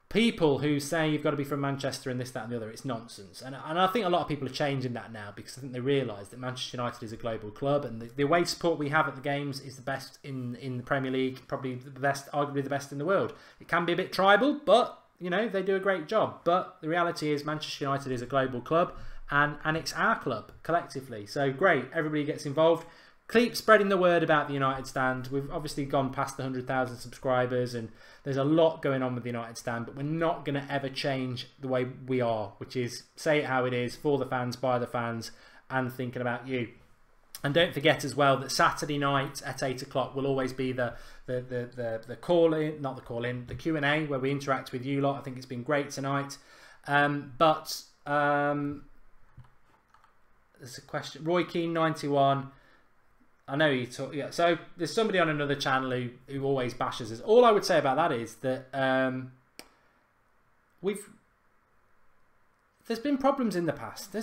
people who say you've got to be from Manchester and this, that and the other. It's nonsense. And I think a lot of people are changing that now, because I think they realise that Manchester United is a global club, and the away support we have at the games is the best in the Premier League, probably the best, arguably the best in the world. It can be a bit tribal, but, you know, they do a great job. But the reality is Manchester United is a global club, and it's our club collectively. So great, everybody gets involved. Keep spreading the word about the United Stand. We've obviously gone past the 100,000 subscribers, and there's a lot going on with the United Stand, but we're not going to ever change the way we are, which is say it how it is, for the fans, by the fans, and thinking about you. And don't forget as well that Saturday night at 8 o'clock will always be the call-in, not the call-in, the Q&A, where we interact with you lot. I think it's been great tonight. There's a question. Roy Keane 91. I know you talk. Yeah. So there's somebody on another channel who always bashes us. All I would say about that is that there's been problems in the past.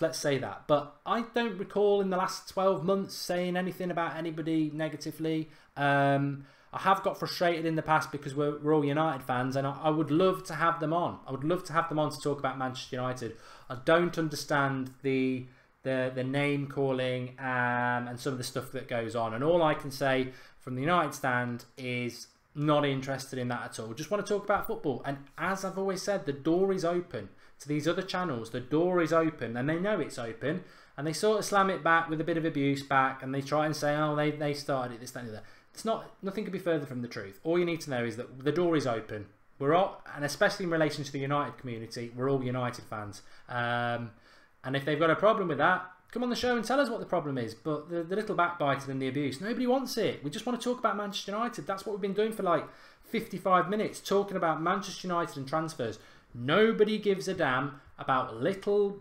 Let's say that. But I don't recall in the last 12 months saying anything about anybody negatively. I have got frustrated in the past because we're all United fans, and I would love to have them on. I would love to have them on to talk about Manchester United. I don't understand the name calling and some of the stuff that goes on, and all I can say from the United Stand is not interested in that at all. Just want to talk about football. And as I've always said, the door is open to these other channels. The door is open, and they know it's open, and they sort of slam it back with a bit of abuse back, and they try and say, oh, they started it, this, that and the other. It's not, nothing could be further from the truth. All you need to know is that the door is open. We're all, and especially in relation to the United community, we're all United fans. And if they've got a problem with that, come on the show and tell us what the problem is. But the little backbiting and the abuse, nobody wants it. We just want to talk about Manchester United. That's what we've been doing for like 55 minutes, talking about Manchester United and transfers. Nobody gives a damn about little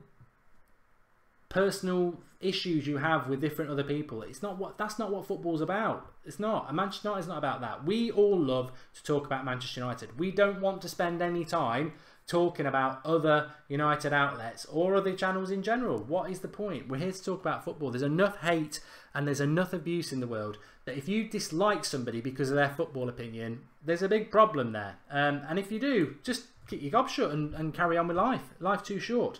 personal issues you have with different other people. It's not what, that's not what football's about. It's not. And Manchester United is not about that. We all love to talk about Manchester United. We don't want to spend any time talking about other United outlets or other channels in general. What is the point? We're here to talk about football. There's enough hate and there's enough abuse in the world that if you dislike somebody because of their football opinion, there's a big problem there. And if you do, just keep your gob shut and carry on with life. Life's too short.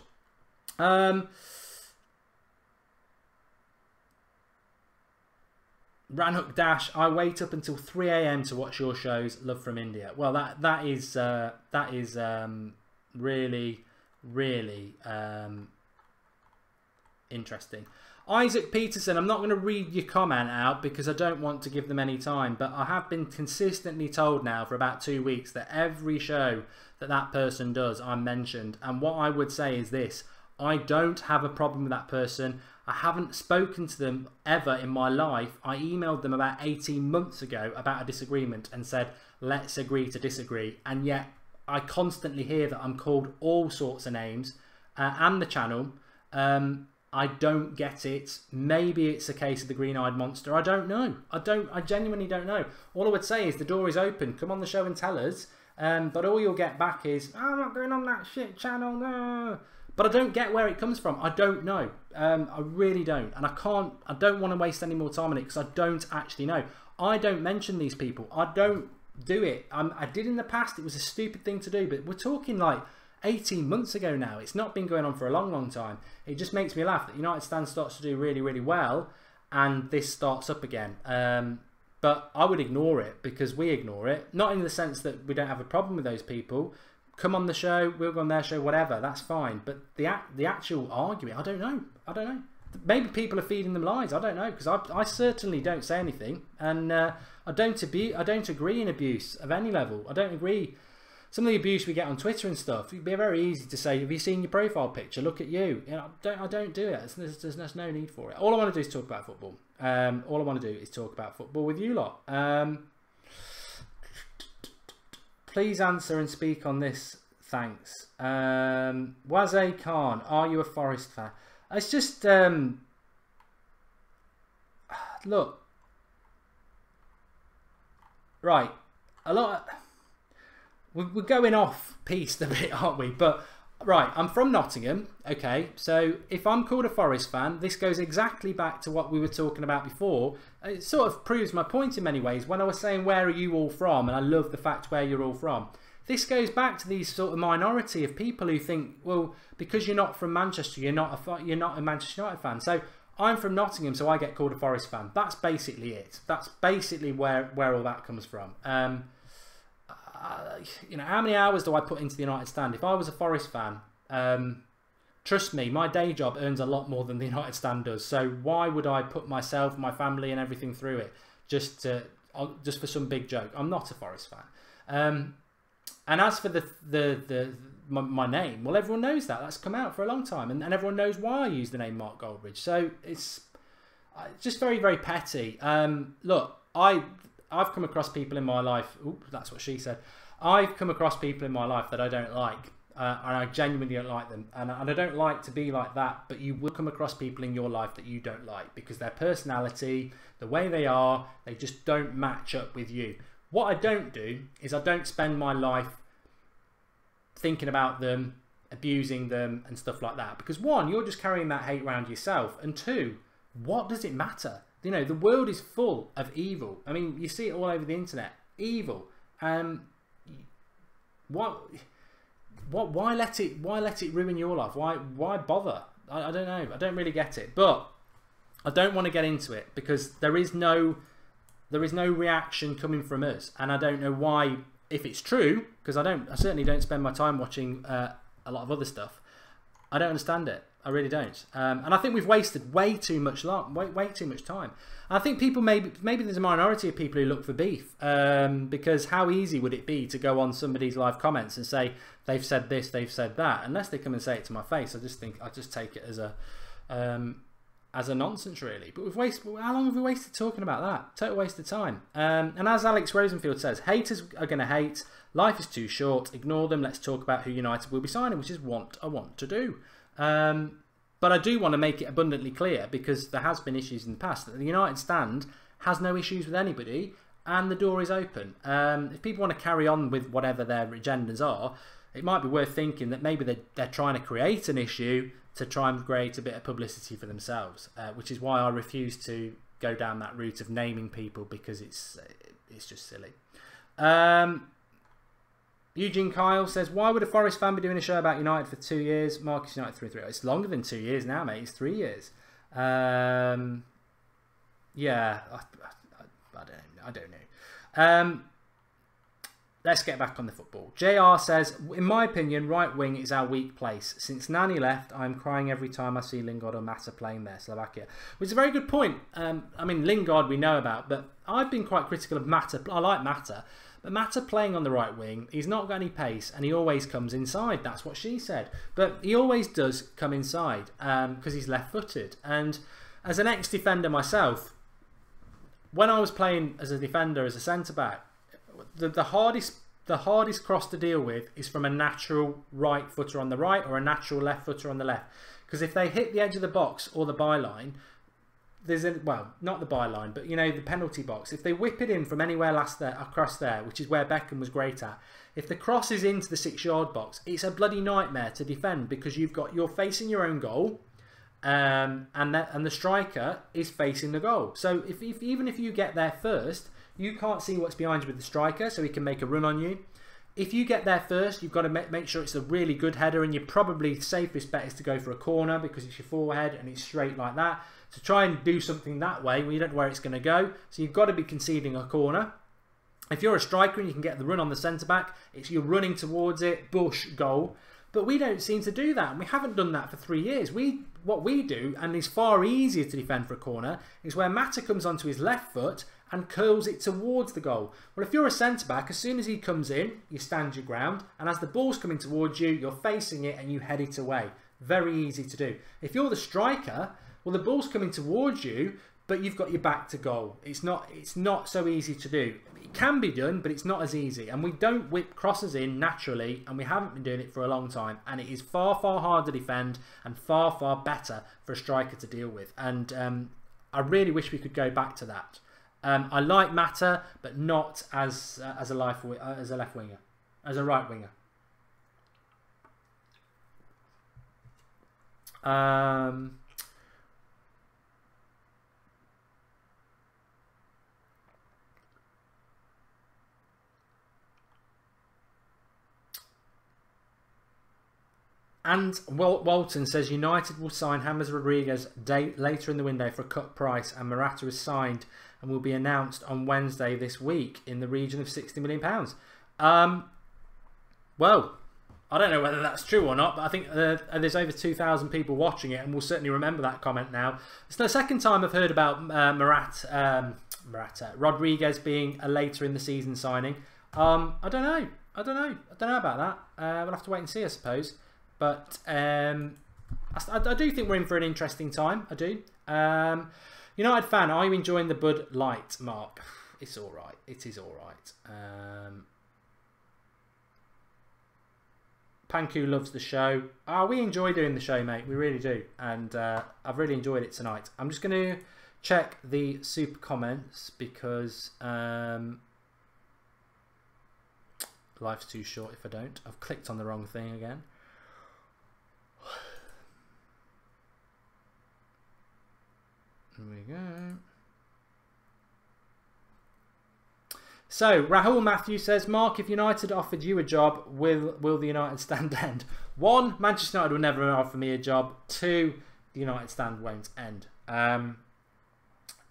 Ranhook Dash, I wait up until 3 AM to watch your shows. Love from India. Well, that is really interesting. Isaac Peterson, I'm not going to read your comment out because I don't want to give them any time, but I have been consistently told now for about 2 weeks that every show that person does, I'm mentioned. And what I would say is this: I don't have a problem with that person. I haven't spoken to them ever in my life. I emailed them about 18 months ago about a disagreement and said, let's agree to disagree. And yet I constantly hear that I'm called all sorts of names and the channel. I don't get it. Maybe it's a case of the green-eyed monster. I don't know. I genuinely don't know. All I would say is the door is open. Come on the show and tell us. But all you'll get back is, oh, I'm not going on that shit channel. No. But I don't get where it comes from. I don't know. I really don't. And I don't want to waste any more time on it because I don't actually know. I don't mention these people. I don't do it. I did in the past. It was a stupid thing to do. But we're talking like 18 months ago now. It's not been going on for a long, long time. It just makes me laugh that United Stand starts to do really, really well. And this starts up again. But I would ignore it because we ignore it. Not in the sense that we don't have a problem with those people. Come on the show, we'll go on their show, whatever, that's fine. But the actual argument, I don't know. I don't know. Maybe people are feeding them lies. I don't know, because I certainly don't say anything, and I don't agree in abuse of any level. I don't agree. Some of the abuse we get on Twitter and stuff, it'd be very easy to say, have you seen your profile picture? Look at you. I don't do it. There's no need for it. All I want to do is talk about football. All I want to do is talk about football with you lot. Please answer and speak on this. Thanks. Waze Khan, are you a Forest fan? It's just look, right. We're going off piste a bit, aren't we? But right, I'm from Nottingham. Okay, so if I'm called a Forest fan, this goes exactly back to what we were talking about before. It sort of proves my point in many ways when I was saying, where are you all from? And I love the fact where you're all from. This goes back to these sort of minority of people who think, well, because you're not from Manchester, you're not a Manchester United fan. So I'm from Nottingham, so I get called a Forest fan. That's basically it. That's basically where all that comes from. You know, how many hours do I put into the United Stand? If I was a Forest fan, trust me, my day job earns a lot more than the United Stand does. So why would I put myself, my family, and everything through it just for some big joke? I'm not a Forest fan. And as for my name, well, everyone knows that. That's come out for a long time, and everyone knows why I use the name Mark Goldbridge. So it's just very, very petty. Look, I've come across people in my life. Oops, that's what she said. I've come across people in my life that I don't like, and I genuinely don't like them. And I don't like to be like that, but you will come across people in your life that you don't like because their personality, the way they are, they just don't match up with you. What I don't do is I don't spend my life thinking about them, abusing them, and stuff like that. Because one, you're just carrying that hate around yourself, and two, what does it matter? You know, the world is full of evil. I mean, you see it all over the internet. Evil. Why let it ruin your life? Why bother? I don't know. I don't really get it. But I don't want to get into it because there is no reaction coming from us, and I don't know why. If it's true, because I certainly don't spend my time watching a lot of other stuff. I don't understand it. I really don't. And I think we've wasted way too much way too much time. And I think people maybe there's a minority of people who look for beef, because how easy would it be to go on somebody's live comments and say they've said this, they've said that, unless they come and say it to my face. I just take it as a nonsense, really. But how long have we wasted talking about that? Total waste of time. And as Alex Rosenfield says, haters are going to hate. Life is too short. Ignore them. Let's talk about who United will be signing, which is what I want to do. But I do want to make it abundantly clear, because there has been issues in the past, that the United stand has no issues with anybody, and the door is open. If people want to carry on with whatever their agendas are, it might be worth thinking that maybe they're trying to create an issue to try and create a bit of publicity for themselves, which is why I refuse to go down that route of naming people, because it's just silly. Eugene Kyle says, why would a Forest fan be doing a show about United for 2 years? Marcus United 3-3. It's longer than 2 years now, mate. It's 3 years. Yeah, I don't know. Let's get back on the football. JR says, in my opinion, right wing is our weak place. Since Nani left, I'm crying every time I see Lingard or Mata playing there, Slovakia. Which is a very good point. I mean, Lingard we know about, but I've been quite critical of Mata. I like Mata. But Mata playing on the right wing, he's not got any pace, and he always comes inside. That's what she said. But he always does come inside, because he's left-footed. And as an ex-defender myself, when I was playing as a defender, as a centre-back, the hardest cross to deal with is from a natural right footer on the right or a natural left footer on the left. Because if they hit the edge of the box or the byline, well, not the byline, but you know, the penalty box. If they whip it in from anywhere across there, which is where Beckham was great at, if the cross is into the 6-yard box, it's a bloody nightmare to defend, because you're facing your own goal, and the striker is facing the goal. So even if you get there first, you can't see what's behind you with the striker, so he can make a run on you. If you get there first, you've got to make sure it's a really good header, and your probably safest bet is to go for a corner, because it's your forehead and it's straight like that. To try and do something that way, you don't know where it's going to go, so you've got to be conceding a corner. If you're a striker and you can get the run on the centre-back, you're running towards it, bush, goal. But we don't seem to do that, and we haven't done that for 3 years. What we do, and is far easier to defend for a corner, is where Mata comes onto his left foot and curls it towards the goal. Well, if you're a centre-back, as soon as he comes in, you stand your ground, and as the ball's coming towards you, you're facing it and you head it away. Very easy to do. If you're the striker, well, the ball's coming towards you, but you've got your back to goal. It's not so easy to do. It can be done, but it's not as easy. And we don't whip crosses in naturally, and we haven't been doing it for a long time. And it is far, far harder to defend and far, far better for a striker to deal with. And I really wish we could go back to that. I like Mata, but not as a left winger, as a right winger. And Walton says United will sign James Rodriguez later in the window for a cut price, and Murata is signed and will be announced on Wednesday this week in the region of £60 million. Well, I don't know whether that's true or not, but I think there's over 2,000 people watching it, and we'll certainly remember that comment now. It's the second time I've heard about Rodriguez being a later in the season signing. I don't know about that. We'll have to wait and see, I suppose. But I do think we're in for an interesting time. I do. United fan, are you enjoying the Bud Light, Mark? It's all right. It is all right. Panku loves the show. We enjoy doing the show, mate. We really do. And I've really enjoyed it tonight. I'm just going to check the super comments because life's too short if I don't. I've clicked on the wrong thing again. Here we go. So Rahul Matthews says, Mark, if United offered you a job, will the United stand end? 1, Manchester United will never offer me a job. 2, the United stand won't end.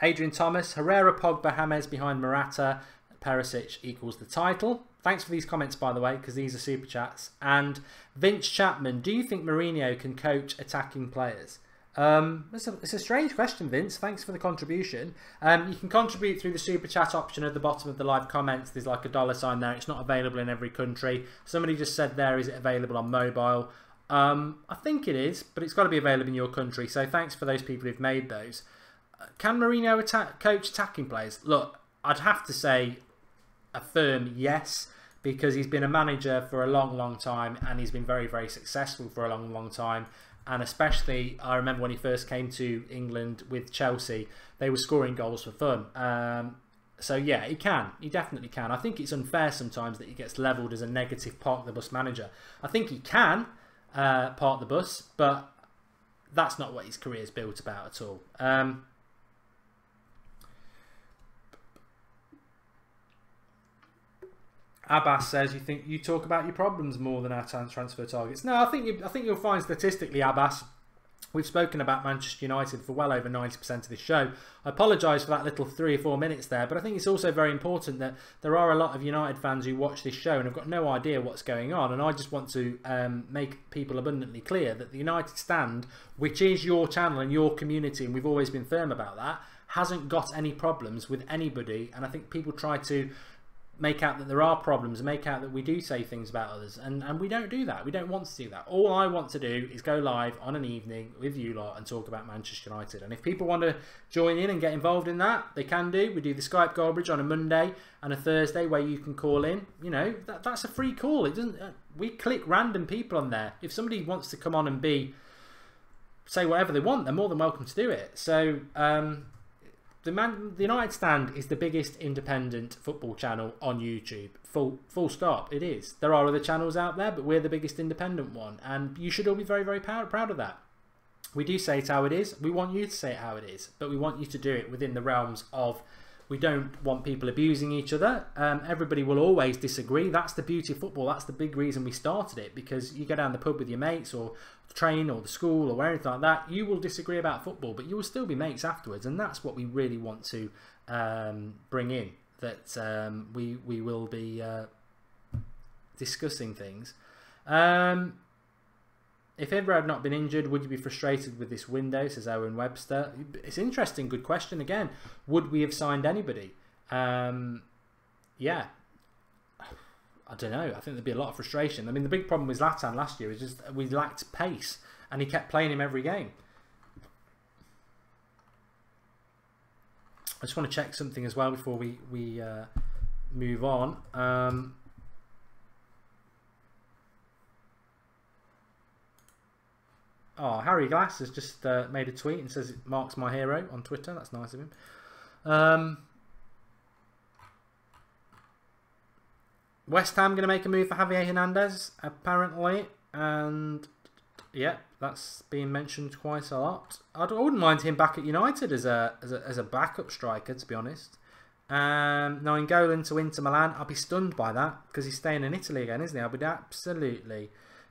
Adrian Thomas, Herrera, Pogba, James behind Murata. Perisic equals the title. Thanks for these comments, by the way, because these are super chats. And Vince Chapman, do you think Mourinho can coach attacking players? It's a strange question, Vince. Thanks for the contribution. You can contribute through the super chat option at the bottom of the live comments. There's like a $sign there. It's not available in every country. Somebody just said there, is it available on mobile? I think it is, but it's got to be available in your country. So thanks for those people who've made those. Can Mourinho coach attacking players? Look, I'd have to say a firm yes, because he's been a manager for a long, long time, and he's been very, very successful for a long, long time. And especially, I remember when he first came to England with Chelsea, they were scoring goals for fun. So yeah, he can. He definitely can. I think it's unfair sometimes that he gets levelled as a negative park the bus manager. I think he can park the bus, but that's not what his career is built about at all. Abbas says, you talk about your problems more than our transfer targets. No, I think you'll find statistically, Abbas, we've spoken about Manchester United for well over 90% of this show. I apologise for that little 3 or 4 minutes there, but I think it's also very important that there are a lot of United fans who watch this show and have got no idea what's going on. And I just want to make people abundantly clear that the United Stand, which is your channel and your community, and we've always been firm about that, hasn't got any problems with anybody. And I think people try to make out that there are problems, make out that we do say things about others, and we don't do that. We don't want to do that. All I want to do is go live on an evening with you lot and talk about Manchester United. And if people want to join in and get involved in that, they can do. We do the Skype Goldbridge on a Monday and a Thursday where you can call in. You know, that's a free call. It doesn't. We click random people on there. If somebody wants to come on and say whatever they want, they're more than welcome to do it. So the United Stand is the biggest independent football channel on YouTube. Full stop. It is. There are other channels out there, but we're the biggest independent one, and you should all be very, very proud of that. We do say it how it is. We want you to say it how it is, but we want you to do it within the realms of, we don't want people abusing each other. Everybody will always disagree. That's the beauty of football. That's the big reason we started it, because you go down the pub with your mates or the train or the school or anything like that, you will disagree about football, but you will still be mates afterwards. And that's what we really want to bring in, that we will be discussing things. If Ibra had not been injured, would you be frustrated with this window, says Owen Webster? It's interesting, good question again. Would we have signed anybody? Yeah. I don't know. I think there'd be a lot of frustration. I mean, the big problem with Zlatan last year is just we lacked pace, and he kept playing him every game. I just want to check something as well before we move on. Oh, Harry Glass has just made a tweet and says it marks my hero on Twitter. That's nice of him. West Ham going to make a move for Javier Hernandez, apparently. And, yeah, that's being mentioned quite a lot. I wouldn't mind him back at United as a backup striker, to be honest. Nainggolan to Inter Milan. I'll be stunned by that, because he's staying in Italy again, isn't he? I would absolutely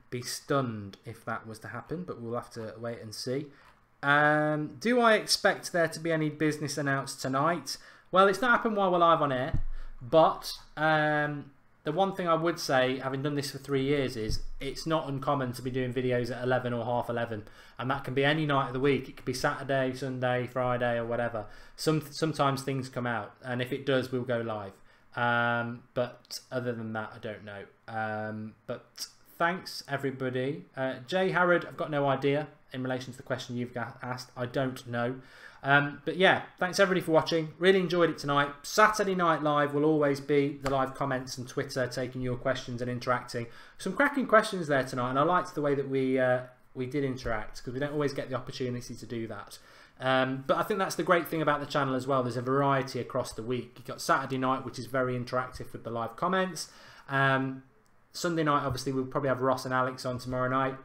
be stunned if that was to happen, but we'll have to wait and see. Do I expect there to be any business announced tonight? Well, it's not happened while we're live on air, but the one thing I would say, having done this for 3 years, is it's not uncommon to be doing videos at 11 or half 11, and that can be any night of the week. It could be Saturday, Sunday, Friday, or whatever. Sometimes things come out, and if it does, we'll go live. But other than that, I don't know. But thanks, everybody. Jay Harrod, I've got no idea in relation to the question you've asked. I don't know. But yeah, thanks everybody for watching. Really enjoyed it tonight. Saturday Night Live will always be the live comments and Twitter, taking your questions and interacting. Some cracking questions there tonight, and I liked the way that we did interact, because we don't always get the opportunity to do that. But I think that's the great thing about the channel as well. There's a variety across the week. You've got Saturday night, which is very interactive with the live comments. Sunday night, obviously, we'll probably have Ross and Alex on tomorrow night.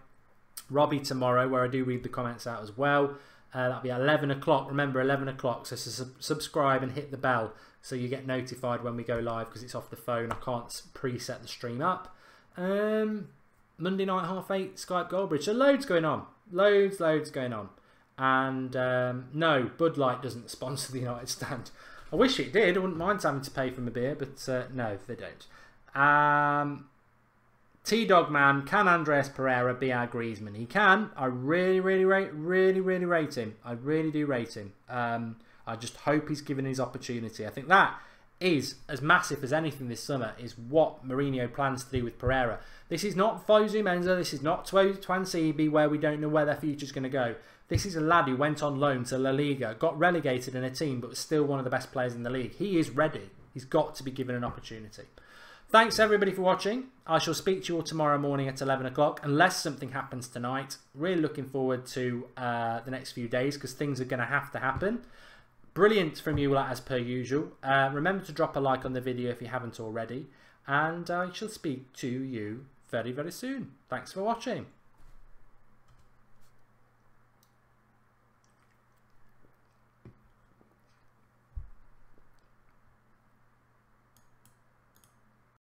Robbie tomorrow, where I do read the comments out as well. That'll be 11 o'clock. Remember, 11 o'clock. So subscribe and hit the bell so you get notified when we go live, because it's off the phone. I can't preset the stream up. Monday night, 8:30, Skype Goldbridge. So loads going on. Loads going on. And no, Bud Light doesn't sponsor the United Stand. I wish it did. I wouldn't mind having to pay for my beer, but no, they don't. T-Dog Man, can Andreas Pereira be our Griezmann? He can. I really rate him. I really do rate him. I just hope he's given his opportunity. I think that is as massive as anything this summer, is what Mourinho plans to do with Pereira. This is not Fosu Mensah, this is not Twansibi, where we don't know where their future's going to go. This is a lad who went on loan to La Liga, got relegated in a team, but was still one of the best players in the league. He is ready. He's got to be given an opportunity. Thanks everybody for watching. I shall speak to you all tomorrow morning at 11 o'clock, unless something happens tonight. Really looking forward to the next few days, because things are going to have to happen. Brilliant from you as per usual. Remember to drop a like on the video if you haven't already. And I shall speak to you very soon. Thanks for watching.